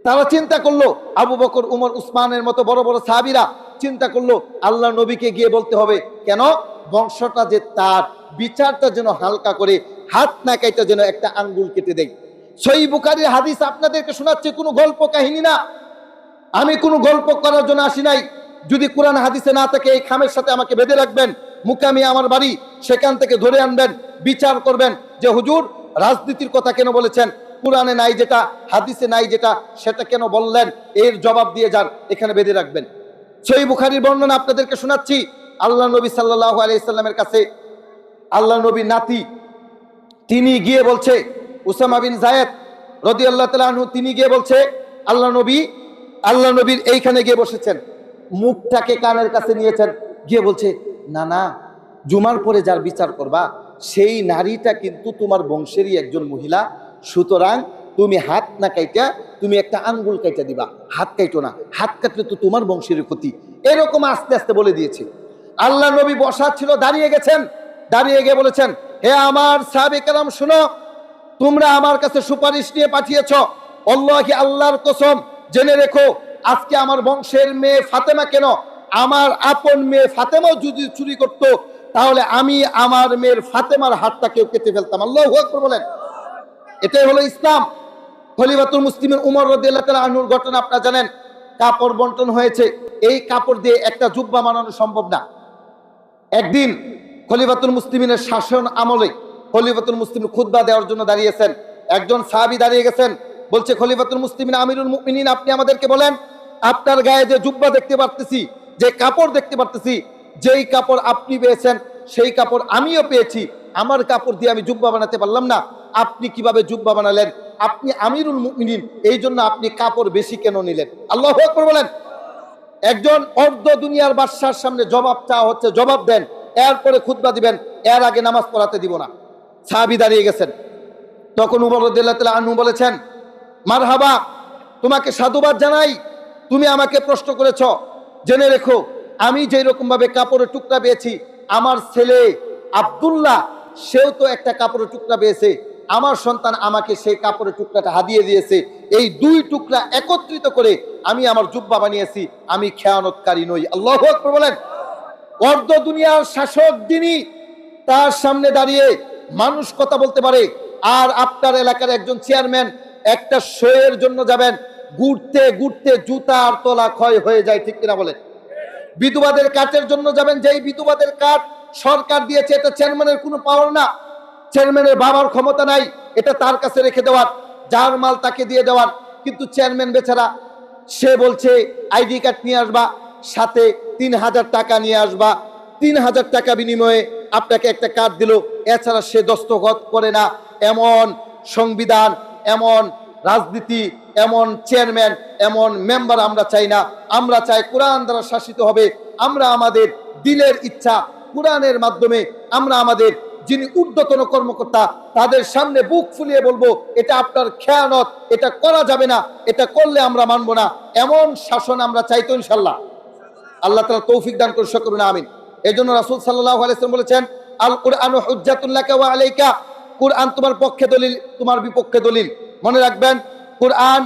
তারা চিন্তা করলো, আবু বকর, উমর, উসমানের মতো বড় বড় সাহাবীরা চিন্তা করলো আল্লাহ নবীকে গিয়ে বলতে হবে, কেন বংশটা যে তার, বিচারটা যেন হালকা করে, হাত না কাইটা যেন একটা আঙ্গুল কেটে দেয়। সহিহ বুখারীর হাদিস আপনাদেরকে শোনাচ্ছি, কোনো গল্প কাহিনী না। আমি কোনো গল্প করার জন্য আসি নাই। যদি কোরআন হাদিসে না থাকে এই খামের সাথে আমাকে বেঁধে রাখবেন, মুকামি আমার বাড়ি, সেখান থেকে ধরে আনবেন, বিচার করবেন যে হুজুর রাজনীতির কথা কেন বলেছেন, কোরআনে নাই যেটা, হাদিসে নাই যেটা, সেটা কেন বললেন, এর জবাব দিয়ে যান, এখানে বেঁধে রাখবেন। সহিহ বুখারীর বর্ণনা আপনাদেরকে শোনাচ্ছি। আল্লাহ নবী সাল্লাল্লাহু আলাইহি সাল্লামের কাছে আল্লাহ নবী নাতি, তিনি গিয়ে বলছে, উসামা বিন যায়েদ রাদিয়াল্লাহু তাআলা আনহু, তিনি গিয়ে বলছে আল্লাহ নবীর এইখানে গিয়ে বসেছেন, মুখটাকে কানের কাছে নিয়েছেন, গিয়ে বলছে, না না, জুমার পরে যার বিচার করবা সেই নারীটা কিন্তু তোমার বংশেরই একজন মহিলা, সুতরাং তুমি হাত না কাইটা তুমি একটা আঙ্গুল কাইটা দিবা, হাত কাইটো না, হাত কাটলে তো তোমার বংশের ক্ষতি। এরকম আস্তে আস্তে বলে দিয়েছে। আল্লাহ নবী বসা ছিল, দাঁড়িয়ে গেছেন, দাঁড়িয়ে গিয়ে বলেছেন, হে আমার সাহাবে কেরাম শুনো, তোমরা আমার কাছে সুপারিশ নিয়ে পাঠিয়েছ, আল্লাহি আল্লাহর কসম জেনে রেখো, আজকে আমার বংশের মেয়ে ফাতেমা কেন, আমার আপন মেয়ে ফাতেমাও যদি চুরি করতো তাহলে আমি আমার মেয়ের ফাতেমার হাতটাকেও কেটে ফেলতাম। আল্লাহু আকবার বলেন। এটাই হলো ইসলাম। খলিফাতুল মুসলিমিন উমর রাদিয়াল্লাহু তাআলা আনহুর ঘটনা আপনারা জানেন। কাপড় বন্টন হয়েছে, এই কাপড় দিয়ে একটা জুব্বা বানানো সম্ভব না। একদিন খলিফাতুল মুসলিমিনের শাসন আমলে খলিফাতুল মুসলিমিন খুতবা দেওয়ার জন্য দাঁড়িয়েছেন, একজন সাহাবী দাঁড়িয়ে গেছেন, বলছে, খলিফাতুল মুসলিমিন আমিরুল মুমিনিন, আপনি আমাদেরকে বলেন, আপনার গায়ে যে জুব্বা দেখতে পারতেছি, যে কাপড় দেখতে পারতেছি, যেই কাপড় আপনি পেয়েছেন সেই কাপড় আমিও পেয়েছি, আমার কাপড় দিয়ে আমি জুব্বা বানাতে পারলাম না, আপনি কিভাবে জুব্বা বানালেন? আপনি আমিরুল মুমিনিন, এই জন্য আপনি কাপড় বেশি কেন নিলেন? আল্লাহু আকবার বলেন। একজন অর্ধ দুনিয়ার বাদশার সামনে জবাব চাওয়া হচ্ছে, জবাব দেন, এরপরে খুতবা দিবেন, এর আগে নামাজ পড়াতে দিব না। সাহাবী দাঁড়িয়ে গেছেন। তখন উমর রাদিয়াল্লাহু তাআলা আনহু বলেছেন, মারহাবা, তোমাকে সাধুবাদ জানাই, তুমি আমাকে প্রশ্ন করেছ, জেনে রেখো আমি যেই রকম ভাবে কাপড়ের টুকরা পেয়েছি, আমার ছেলে আব্দুল্লাহ সেও তো একটা কাপড়ের টুকরা পেয়েছে, আমার সন্তান আমাকে সেই কাপড়ের টুকরাটা হাদিয়ে দিয়েছে, এই দুই টুকরা একত্রিত করে আমি আমার জুব্বা বানিয়েছি, আমি খেয়ানতকারী নই। আল্লাহু আকবার বলেন। অর্ধ দুনিয়ার শাসক যিনি, তার সামনে দাঁড়িয়ে মানুষ কথা বলতে পারে, আর আপনার এলাকার একজন চেয়ারম্যান একটা শোয়ের জন্য যাবেন, ঘুরতে ঘুরতে জুতার তলা ক্ষয় হয়ে যায়, ঠিক কিনা বলেন? বিধবাদের কাঠের জন্য যাবেন, যেই বিধবাদের কাঠ সরকার দিয়েছে, এটা চেয়ারম্যানের কোনো পাওয়ার না, চেয়ারম্যানের বাবার ক্ষমতা নাই এটা তার কাছে রেখে দেওয়ার, যার মাল তাকে দিয়ে দেওয়ার, কিন্তু চেয়ারম্যান বেচারা সে বলছে আইডি কার্ড নিয়ে আসবা, সাথে 3000 টাকা নিয়ে আসবা, 3000 টাকা বিনিময়ে আপনাকে একটা কার্ড দিল, এছাড়া সে দস্তখত করে না। এমন সংবিধান, এমন রাজনীতি, এমন চেয়ারম্যান, এমন মেম্বার আমরা চাই না। আমরা চাই কোরআন দ্বারা শাসিত হবে। আমরা আমাদের দিলের ইচ্ছা কোরআনের মাধ্যমে আমরা আমাদের যিনি ঊর্ধ্বতন কর্মকর্তা তাদের সামনে বুক ফুলিয়ে বলবো, এটা আপনার খেয়ানত, এটা করা যাবে না, এটা করলে আমরা মানবো না। এমন শাসন আমরা চাইতো ইনশাল্লাহ। আল্লাহ তাআলা তৌফিক দান করে সকলে আমিন। এই জন্য রাসূল সাল্লাল্লাহু আলাইহি ওয়াসাল্লাম বলেছেন, আল কুরআনু হুজ্জাতুল লাকা ওয়া আলাইকা, কুরআন তোমার পক্ষে দলিল, তোমার বিপক্ষে দলিল। মনে রাখবেন, কুরআন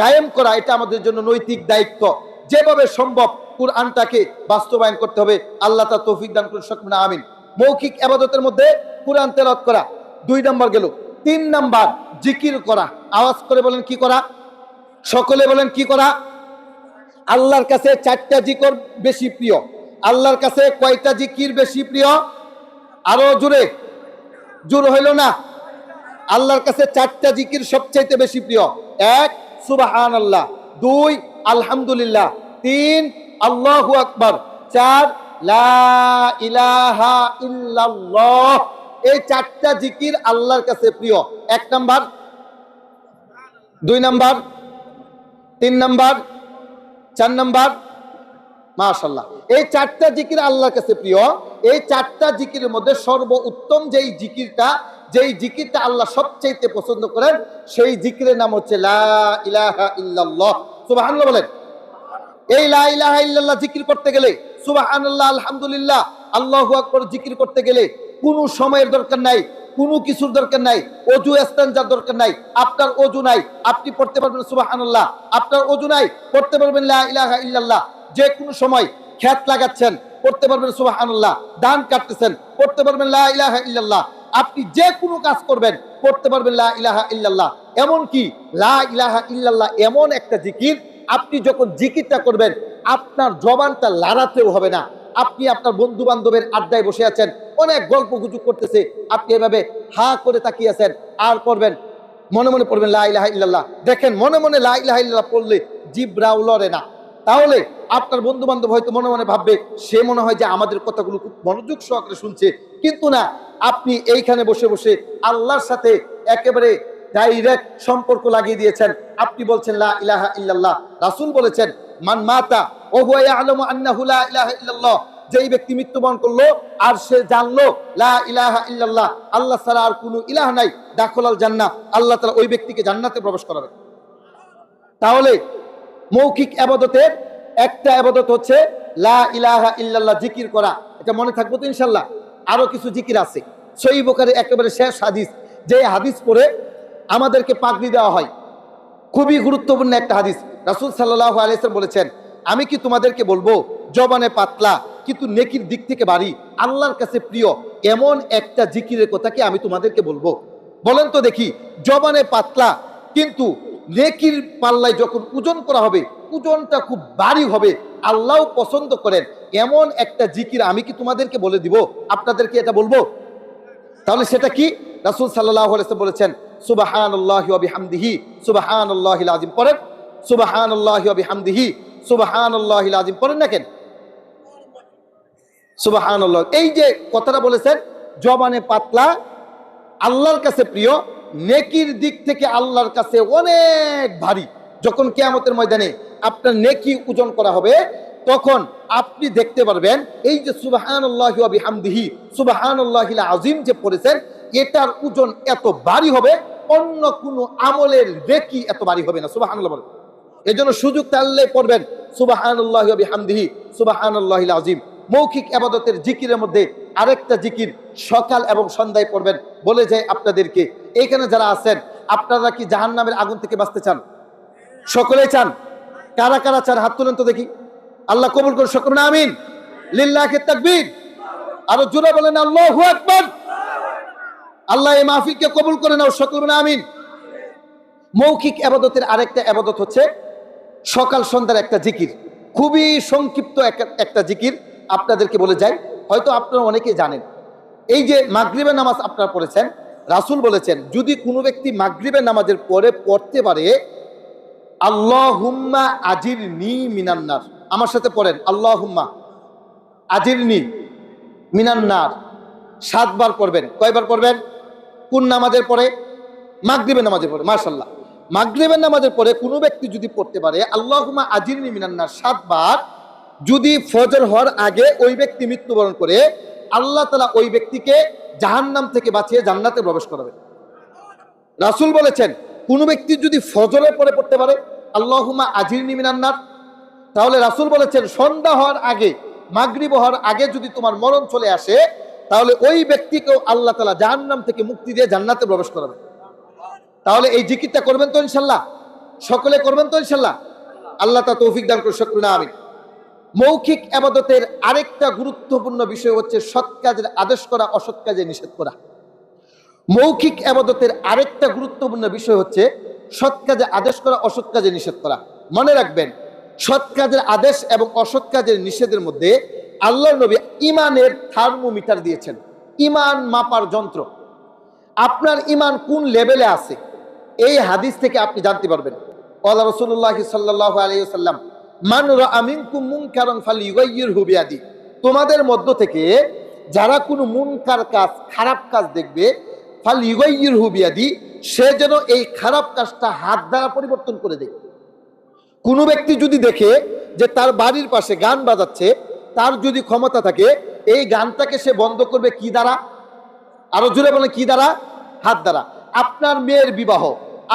কায়েম করা এটা আমাদের জন্য নৈতিক দায়িত্ব। যেভাবে সম্ভব কুরআনটাকে বাস্তবায়ন করতে হবে। আল্লাহ তাআলা তৌফিক দান করুন সকলে আমিন। মৌখিক ইবাদতের মধ্যে কুরআন তেলাওয়াত করা 2 নম্বর গেল। 3 নম্বর জিকির করা। আওয়াজ করে বলেন কি করা? সকলে বলেন কি করা? আল্লাহর কাছে 4টা জিকির বেশি প্রিয়। আল্লাহর কাছে কয়টা জিকির বেশি প্রিয়? আরো জোরে, জোর হইল না। আল্লাহর কাছে 4টা জিকির সবচাইতে বেশি প্রিয়। 1 সুবহানাল্লাহ, 2 আলহামদুলিল্লাহ, 3 আল্লাহু আকবার, 4 লা ইলাহা ইল্লাল্লাহ। এই 4টা জিকির আল্লাহর কাছে প্রিয়। 1 নাম্বার, 2 নাম্বার, 3 নাম্বার, 4 নাম্বার। মাশাআল্লাহ, এই 4টা জিকির আল্লাহর কাছে প্রিয়। এই 4টা জিকিরের মধ্যে সর্বোত্তম যেই জিকিরটা আল্লাহ সবচেয়ে পছন্দ করেন, সেই জিকিরের নাম হচ্ছে লা ইলাহা ইল্লাল্লাহ। সুবহানাল্লাহ বলেন। এই লা ইলাহা ইল্লাল্লাহ জিকির করতে গেলে, সুবহানাল্লাহ, আলহামদুলিল্লাহ, আল্লাহু আকবার জিকির করতে গেলে কোনো সময়ের দরকার নাই, কোনো কিছুর দরকার নাই, ওযু ইস্তেনজার দরকার নাই। আপনার ওযু নাই, আপনি পড়তে পারবেন সুবহানাল্লাহ। আপনার ওযু নাই, পড়তে পারবেন লা ইলাহা ইল্লাল্লাহ। যে কোনো সময় খেত লাগাচ্ছেন, পড়তে পারবেন সুবহানাল্লাহ। ধান কাটতেছেন, পড়তে পারবেন লা ইলাহা ইল্লাল্লাহ। আপনি যে কোনো কাজ করবেন, পড়তে পারবেন লা ইলাহা ইল্লাল্লাহ। এমন কি লা ইলাহা ইল্লাল্লাহ এমন একটা জিকির, আপনি যখন জিকিরটা করবেন আপনার জবানটা লড়াতেও হবে না। আপনি আপনার বন্ধু বান্ধবের আড্ডায় বসে আছেন, অনেক গল্প গুজব করতেছে, আপনি এভাবে হা করে তাকিয়ে আছেন, আর পড়বেন, মনে মনে পড়বেন লা ইলাহা ইল্লাল্লাহ। দেখেন, মনে মনে লা ইলাহা ইল্লাল্লাহ পড়লে জিহ্বাও লড়ে না। তাহলে আপনার বন্ধু বান্ধব হয়তো মনে মনে ভাববে, সে মনে হয় যে আমাদের কথাগুলো খুব মনোযোগ সহকারে শুনছে, কিন্তু না, আপনি এইখানে বসে বসে আল্লাহর সাথে একেবারে ডাইরেক্ট সম্পর্ক লাগিয়ে দিয়েছেন। আপনি বলছেন লা ইলাহা ইল্লাল্লাহ। রাসূল বলেছেন, মান মাতা ওয়া হুয়া ইয়ালামু আন্নাহু লা ইলাহা ইল্লাল্লাহ, যেই ব্যক্তি মৃত্যুবরণ করলো আর সে জানলো লা ইলাহা ইল্লাল্লাহ, আল্লাহ ছাড়া আর কোনো ইলাহ নাই, দাখলাল জান্নাহ, আল্লাহ তাআলা ওই ব্যক্তিকে জান্নাতে প্রবেশ করাবে। তাহলে মৌখিক ইবাদতের একটা ইবাদত হচ্ছে লা ইলাহা ইল্লাল্লাহ জিকির করা। এটা মনে থাকবে তো ইনশাআল্লাহ। আরো কিছু জিকির আছে, সহিহ বুখারী একেবারে শেষ হাদিস, যে হাদিস পড়ে আমাদেরকে পাগড়ি দেওয়া হয়, খুবই গুরুত্বপূর্ণ একটা হাদিস। রাসূল সাল্লাল্লাহু আলাইহি ওয়াসাল্লাম বলেছেন, আমি কি তোমাদেরকে বলবো জবানে পাতলা কিন্তু নেকির দিক থেকে ভারী, আল্লাহর কাছে প্রিয় এমন একটা জিকিরের কথা কি আমি তোমাদেরকে বলবো? বলেন তো দেখি, জবানে পাতলা কিন্তু নেকির পাল্লায় যখন ওজন করা হবে ওজনটা খুব ভারী হবে, আল্লাহও পছন্দ করেন এমন একটা জিকির আমি কি তোমাদেরকে বলে দিব, আপনাদেরকে এটা বলবো? তাহলে সেটা কি? রাসূল সাল্লাল্লাহু আলাইহি ওয়াসাল্লাম বলেছেন সুবহানাল্লাহি ওয়া বিহামদিহি সুবহানাল্লাহিল আযীম। পড়েন সুবহানাল্লাহি ওয়া বিহামদিহি সুবহানাল্লাহিল আযীম, পড়েন না কেন? সুবহানাল্লাহ। এই যে কথাটা বলেছেন জবানে পাতলা আল্লাহর কাছে প্রিয়, নেকির দিক থেকে আল্লাহর কাছে অনেক ভারী। যখন কিয়ামতের ময়দানে আপনার নেকি ওজন করা হবে তখন আপনি দেখতে পারবেন এই যে সুবহানাল্লাহি ওয়া বিহামদিহি সুবহানাল্লাহিল আযীম যে পড়েছেন এটার ওজন এত ভারী হবে, অন্য কোনো আমলের নেকি এত ভারী হবে না। সুবহানাল্লাহ বলেন। এজন্য সুযোগ তাহলে পড়বেন সুবহানাল্লাহি ওয়া বিহামদিহি সুবহানাল্লাহিল আযীম। মৌখিক ইবাদতের জিকিরের মধ্যে আরেকটা জিকির সকাল এবং সন্ধ্যায় পড়বেন। বলে যায় আপনাদেরকে, এখানে যারা আছেন আপনারা কি জাহান্নামের আগুন থেকে বাঁচতে চান? সকলেই চান? কারা কারা চান হাত তুলেন তো দেখি। আল্লাহ কবুল করুন, সকলে বলেন আমিন। লিল্লাহি তাকবীর। আরো জোরে বলেন আল্লাহু আকবার। আল্লাহ এই মাহফিলকে কবুল করে নাও, সকলে বলেন আমিন। মৌখিক ইবাদতের আরেকটা ইবাদত হচ্ছে সকাল সন্ধ্যার একটা জিকির, খুবই সংক্ষিপ্ত একটা জিকির আপনাদেরকে বলে যাই, হয়তো আপনারা অনেকেই জানেন। এই যে মাগরিবের নামাজ আপনারা পড়েছেন, রাসূল বলেছেন যদি কোনো ব্যক্তি মাগরিবের নামাজের পরে পড়তে পারে আল্লাহুম্মা আজিরনি মিনান নার, আমার সাথে পড়েন আল্লাহুম্মা আজিরনি মিনান নার, 7 বার পড়বেন। কয়বার পড়বেন? কোন নামাজের পরে? মাগরিবের নামাজের পরে। মাশাআল্লাহ, মাগরিবের নামাজের পরে কোনো ব্যক্তি যদি পড়তে পারে আল্লাহুম্মা আজিরনি মিনান নার 7 বার, যদি ফজর হওয়ার আগে ওই ব্যক্তি মৃত্যুবরণ করে আল্লাহ তাআলা ওই ব্যক্তিকে জাহান্নাম থেকে বাঁচিয়ে জান্নাতে প্রবেশ করাবেন। রাসূল বলেছেন কোনো ব্যক্তি যদি ফজরের পরে পড়তে পারে আল্লাহুম্মা আজিরনি মিনান নার, তাহলে রাসূল বলেছেন সন্ধ্যা হওয়ার আগে, মাগরিব হওয়ার আগে যদি তোমার মরণ চলে আসে তাহলে ওই ব্যক্তিকেও আল্লাহ তাআলা জাহান্নাম থেকে মুক্তি দিয়ে জান্নাতে প্রবেশ করাবেন। তাহলে এই জিকিরটা করবেন তো ইনশাআল্লাহ? সকলে করবেন তো ইনশাআল্লাহ? আল্লাহ তাআলা তৌফিক দান করুন, সকলে বলেন আমিন। মৌখিক ইবাদতের আরেকটা গুরুত্বপূর্ণ বিষয় হচ্ছে সৎ কাজের আদেশ করা, অসৎ কাজে নিষেধ করা। মৌখিক ইবাদতের আরেকটা গুরুত্বপূর্ণ বিষয় হচ্ছে সৎ কাজে আদেশ করা, অসৎ কাজে নিষেধ করা। মনে রাখবেন সৎ কাজের আদেশ এবং অসৎ কাজের নিষেধের মধ্যে আল্লাহর নবী ঈমানের থার্মোমিটার দিয়েছেন, ঈমান মাপার যন্ত্র। আপনার ঈমান কোন লেভেলে আছে এই হাদিস থেকে আপনি জানতে পারবেন। ক্বালা রাসূলুল্লাহ সাল্লাল্লাহু আলাইহি ওয়াসাল্লাম মান রাআ মিনকুম মুনকারান ফালইউগাইয়িরহু বিয়াদি, তোমাদের মধ্য থেকে যারা কোনো মুনকার কাজ, খারাপ কাজ দেখবে ফালইউগাইয়িরহু বিয়াদি, সে যেন এই খারাপ কাজটা হাত দ্বারা পরিবর্তন করে দেয়। কোনো ব্যক্তি যদি দেখে যে তার বাড়ির পাশে গান বাজাচ্ছে, তার যদি ক্ষমতা থাকে এই গানটাকে সে বন্ধ করবে কি দ্বারা? আরো জোরে বলে কি দ্বারা? হাত দ্বারা। আপনার মেয়ের বিবাহ,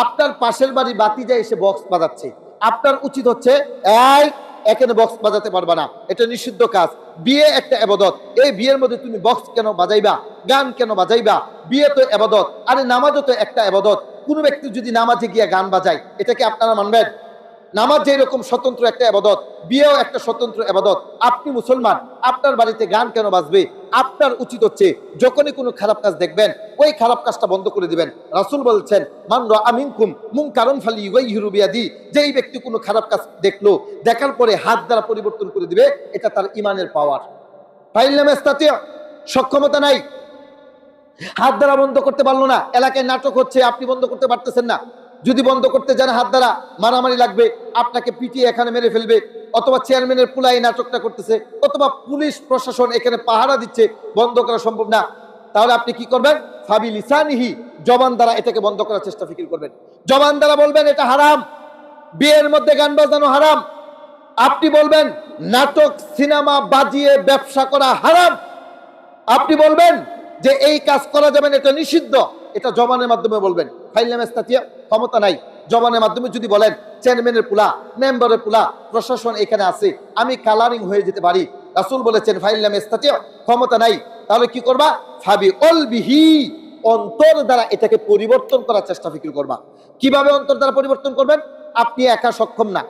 আপনার পাশের বাড়ি বাতিজা এসে বক্স বাজাচ্ছে, আপনার উচিত হচ্ছে এখানে বক্স বাজাতে পারবা না, এটা নিষিদ্ধ কাজ। বিয়ে একটা ইবাদত, এই বিয়ের মধ্যে তুমি বক্স কেন বাজাইবা, গান কেন বাজাইবা? বিয়ে তো ইবাদত, আরে নামাজও তো একটা ইবাদত। কোনো ব্যক্তি যদি নামাজে গিয়ে গান বাজায় এটাকে আপনারা মানবেন? নামাজ যেরকম স্বতন্ত্র একটা ইবাদত, বিয়েও একটা স্বতন্ত্র ইবাদত। আপনি মুসলমান, আপনার বাড়িতে গান কেন বাজবে? আপনার উচিত হচ্ছে যখনই কোনো খারাপ কাজ দেখবেন ওই খারাপ কাজটা বন্ধ করে দিবেন। রাসূল বলছেন মান রাআ মিনকুম মুনকারান ফালইউগাইয়িরহু বিয়াদি, যেই ব্যক্তি কোনো খারাপ কাজ দেখলো, দেখার পরে হাত দ্বারা পরিবর্তন করে দিবে, এটা তার ঈমানের পাওয়ার। ফাইলাম ইস্তাতি, সক্ষমতা নাই, হাত দ্বারা বন্ধ করতে পারলো না। এলাকায় নাটক হচ্ছে, আপনি বন্ধ করতে পারতেছেন না, যদি বন্ধ করতে যান হাত দ্বারা মারামারি লাগবে, আপনাকে পিটিয়ে এখানে মেরে ফেলবে, অথবা চেয়ারম্যানের পুলাই নাটকটা করতেছে, অথবা পুলিশ প্রশাসন এখানে পাহারা দিচ্ছে, বন্ধ করা সম্ভব না। তাহলে আপনি কি করবেন? ফাবি লিসানিহি, জবান দ্বারা এটাকে বন্ধ করার চেষ্টা ফিকির করবেন। জবান দ্বারা বলবেন এটা হারাম, বিয়ের মধ্যে গান বাজানো হারাম, আপনি বলবেন নাটক সিনেমা বাজিয়ে ব্যবসা করা হারাম, আপনি বলবেন যে এই কাজ করা যাবে না, এটা নিষিদ্ধ, এটা জবানের মাধ্যমে বলবেন। ফাইলাম ইস্তাতিয়া, ক্ষমতা নাই। জবানের মাধ্যমে যদি বলেন চেয়ারম্যানের পুলা, মেম্বারের পুলা, প্রশাসন এখানে আছে, আমি কালারিং হয়ে যেতে পারি, রাসূল বলেছেন ফাইলাম ইস্তাতিয়া, ক্ষমতা নাই, তাহলে কি করবা? ফাবি অলবিহি, অন্তর দ্বারা এটাকে পরিবর্তন করার চেষ্টা ফিকির করবা। কিভাবে অন্তর দ্বারা পরিবর্তন করবেন? আপনি একা সক্ষম না,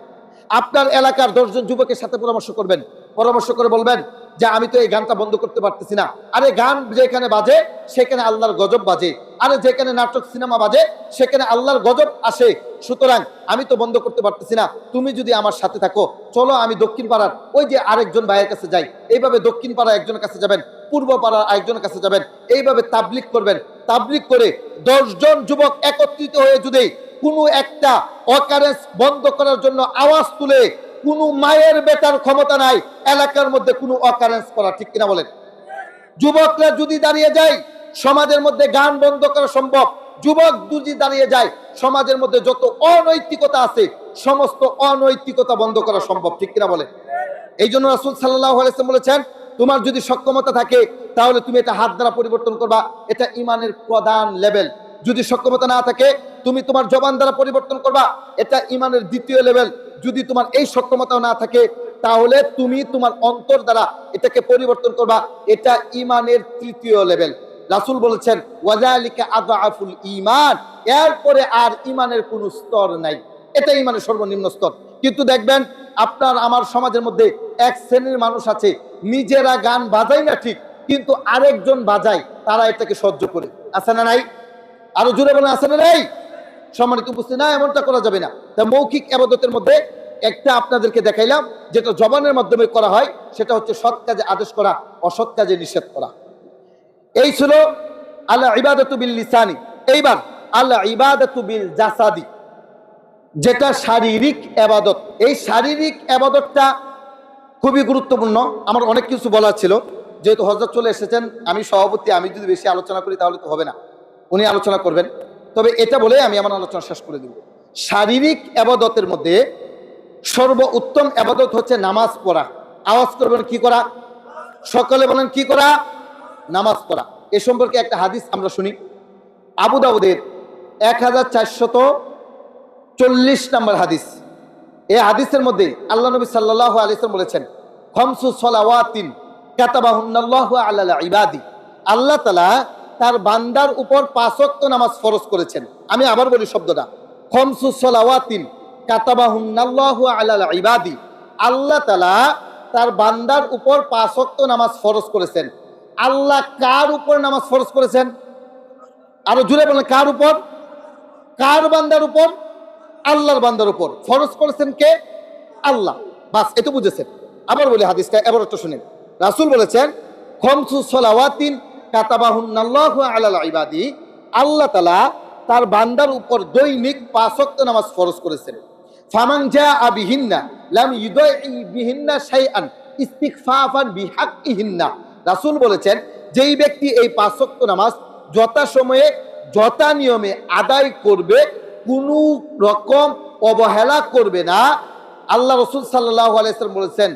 আপনার এলাকার 10 জন যুবকের সাথে পরামর্শ করবেন, পরামর্শ করে বলবেন যে আমি তো এই গানটা বন্ধ করতে পারতেছি না। আরে গান যেখানে বাজে সেখানে আল্লাহর গজব বাজে, আরে যেখানে নাটক সিনেমা বাজে সেখানে আল্লাহর গজব আসে, সুতরাং আমি তো বন্ধ করতে পারতেছি না, তুমি যদি আমার সাথে থাকো, চলো আমি দক্ষিণ পাড়ার ওই যে আরেকজন ভাইয়ের কাছে যাই, এইভাবে দক্ষিণ পাড়া একজনের কাছে যাবেন, পূর্ব পাড়ার আরেকজনের কাছে যাবেন, এইভাবে তাবলিগ করবেন। তাবলিগ করে 10 জন যুবক একত্রিত হয়ে যদি কোনো একটা অকারেন্স বন্ধ করার জন্য আওয়াজ তুলে, কোনো মায়ের বেটার ক্ষমতা নাই এলাকার মধ্যে কোনো অকারেন্স করা, ঠিক কিনা বলেন? যুবকরা যদি দাঁড়িয়ে যায় সমাজের মধ্যে গান বন্ধ করা সম্ভব। যুবক যদি দাঁড়িয়ে যায় সমাজের মধ্যে যত অনৈতিকতা আছে সমস্ত অনৈতিকতা বন্ধ করা সম্ভব, ঠিক কিনা বলেন? এই জন্য রাসূল সাল্লাল্লাহু আলাইহি ওয়াসাল্লাম বলেছেন তোমার যদি সক্ষমতা থাকে তাহলে তুমি এটা হাত দ্বারা পরিবর্তন করবা, এটা ঈমানের প্রধান লেভেল। যদি সক্ষমতা না থাকে তুমি তোমার জবান দ্বারা পরিবর্তন করবা, এটা ঈমানের দ্বিতীয় লেভেল। যদি তোমার এই সক্ষমতাও না থাকে তাহলে তুমি তোমার অন্তর দ্বারা এটাকে পরিবর্তন করবা, এটা ঈমানের তৃতীয় লেভেল। রাসূল বলেছেন ওয়াযালিকা আযআফুল ঈমান, এরপরে আর ঈমানের কোনো স্তর নাই, এটা ঈমানের সর্বনিম্ন স্তর। কিন্তু দেখবেন আপনার আমার সমাজের মধ্যে এক শ্রেণীর মানুষ আছে নিজেরা গান বাজায় না ঠিক, কিন্তু আরেকজন বাজায়, তারা এটাকে সহ্য করে। আছে না নাই? আরো জোরে বলেন, আছে না নাই? সম্মানিত উপস্থিতি, না এমনটা করা যাবে না। তা মৌখিক ইবাদতের মধ্যে একটা আপনাদেরকে দেখাইলাম যেটা জবানের মাধ্যমে করা হয়, সেটা হচ্ছে সৎ কাজে আদেশ করা, অসৎ কাজে নিষেধ করা। এই ছিল আল ইবাদাতু বিল লিসানি। এইবার আল ইবাদাতু বিল জাসাদি, যেটা শারীরিক ইবাদত। এই শারীরিক ইবাদতটা খুবই গুরুত্বপূর্ণ। আমার অনেক কিছু বলার ছিল, যেহেতু হযরত চলে এসেছেন, আমি সভাপতি, আমি যদি বেশি আলোচনা করি তাহলে তো হবে না, উনি আলোচনা করবেন। তবে এটা বলে আমি আমার আলোচনা শেষ করে দেব। শারীরিক ইবাদতের মধ্যে সর্বোত্তম ইবাদত হচ্ছে নামাজ পড়া। আওয়াজ করবেন, কি করা? সকলে বলেন, কি করা? নামাজ পড়া। এ সম্পর্কে একটা হাদিস আমরা শুনি, আবু দাউদের 1440 নম্বর হাদিস। এই হাদিসের মধ্যে আল্লাহ নবী সাল্লাল্লাহু আলাইহি ওয়াসাল্লাম বলেছেন খামসু সালাওয়াতিন কাতাবাহুন্নাল্লাহু আলাল ইবাদি, আল্লাহ তাআলা তার বান্দার উপর 5 ওয়াক্ত নামাজ ফরজ করেছেন। আমি আবার বলি শব্দটা, খামসু সালাওয়াতিন কাতাবাহুন্নাল্লাহু আলাল ইবাদি, আল্লাহ তাআলা তার বান্দার উপর 5 ওয়াক্ত নামাজ ফরজ করেছেন। আল্লাহ কার উপর নামাজ ফরজ করেছেন? আরো জোরে বলেন, কার উপর? কার বান্দার উপর? আল্লাহর বান্দার উপর ফরজ করেছেন কে? আল্লাহ। বাস, এটা বুঝেছেন। আবার বলি হাদিসটা, এবার একটু শুনেন। রাসূল বলেছেন খামসু সালাওয়াতিন কাতাবাহুন্নাল্লাহু আলাল ইবাদি, আল্লাহ তাআলা তার বান্দার উপর দৈনিক 5 ওয়াক্ত নামাজ ফরজ করেছেন। ফামান জাআ বিহিন্না লাম ইউদাই বিহিন্না শাইআন ইস্তিগফাফান বিহাক্কিহিন্না, রাসূল বলেছেন যেই ব্যক্তি এই 5 ওয়াক্ত নামাজ যথাসময়ে যথা নিয়মে আদায় করবে, কোনো রকম অবহেলা করবে না, আল্লাহ রাসূল সাল্লাল্লাহু আলাইহি ওয়াসাল্লাম বলেছেন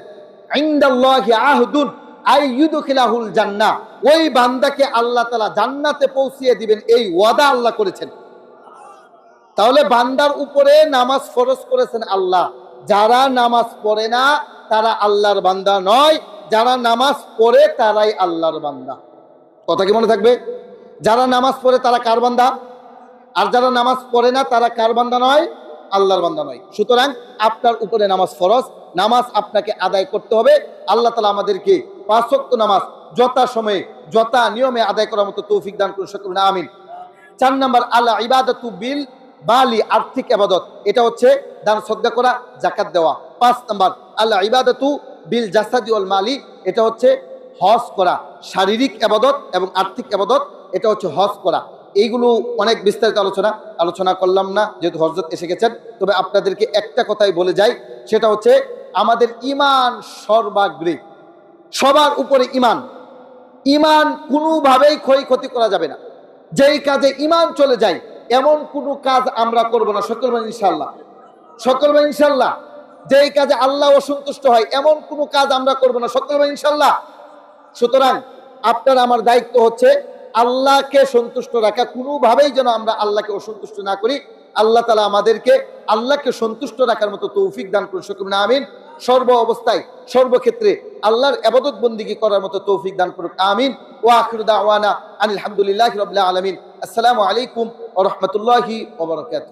ইনদাল্লাহি আহদুন আইয়ুদখিলাহুল জান্নাহ, ওই বান্দাকে আল্লাহ তাআলা জান্নাতে পৌঁছিয়ে দিবেন, এই ওয়াদা আল্লাহ করেছেন। তাহলে বান্দার উপরে নামাজ ফরজ করেছেন আল্লাহ। যারা নামাজ পড়ে না তারা আল্লাহর বান্দা নয়, যারা নামাজ পড়ে তারাই আল্লাহর বান্দা। কথা কি মনে থাকবে? যারা নামাজ পড়ে তারা কার বান্দা? আর যারা নামাজ পড়ে না তারা কার বান্দা নয়? আল্লাহর বান্দা নয়। সুতরাং আপনার উপরে নামাজ ফরজ, নামাজ আপনাকে আদায় করতে হবে। আল্লাহ তাআলা আমাদেরকে 5 ওয়াক্ত নামাজ যথা সময়ে যথা নিয়মে আদায় করার মতো তৌফিক দান করুন, সকলে বলেন আমিন। 4 নাম্বার আল ইবাদাতু বিল মালি, আর্থিক ইবাদত। এটা হচ্ছে দান সদকা করা, যাকাত দেওয়া। 5 নাম্বার আল ইবাদাতু বিল জাসাদি ওয়াল মালি, এটা হচ্ছে হজ করা। শারীরিক ইবাদত এবং আর্থিক ইবাদত, এটা হচ্ছে হজ করা। এইগুলো অনেক বিস্তারিত আলোচনা করলাম না, যেহেতু হযরত এসে গেছেন। তবে আপনাদেরকে একটা কথাই বলে যাই, সেটা হচ্ছে আমাদের ঈমান সর্বাগ্রে, সবার উপরে ঈমান। ঈমান কোনোভাবেই ক্ষয়ক্ষতি করা যাবে না। যেই কাজে ঈমান চলে যায় এমন কোনো কাজ আমরা করব না। সকল বলেন ইনশাআল্লাহ, সকল বলেন ইনশাআল্লাহ। যেই কাজে আল্লাহ অসন্তুষ্ট হয় এমন কোনো কাজ আমরা করব না, সকলে বলেন ইনশাআল্লাহ। সুতরাং আপনার আমার দায়িত্ব হচ্ছে আল্লাহকে সন্তুষ্ট রাখা, কোনোভাবেই যেন আমরা আল্লাহকে অসন্তুষ্ট না করি। আল্লাহ তাআলা আমাদেরকে আল্লাহকে সন্তুষ্ট রাখার মতো তৌফিক দান করুন, সকলে বলেন আমিন। সর্ব অবস্থায় সর্বক্ষেত্রে আল্লাহর ইবাদত বন্দেগী করার মতো তৌফিক দান করুন, আমিন। ওয়া আখিরু দাওয়ানা আনিল হামদুলিল্লাহি রাব্বিল আলামিন। আসসালামু আলাইকুম ওয়া রাহমাতুল্লাহি ওয়া বারাকাতুহু।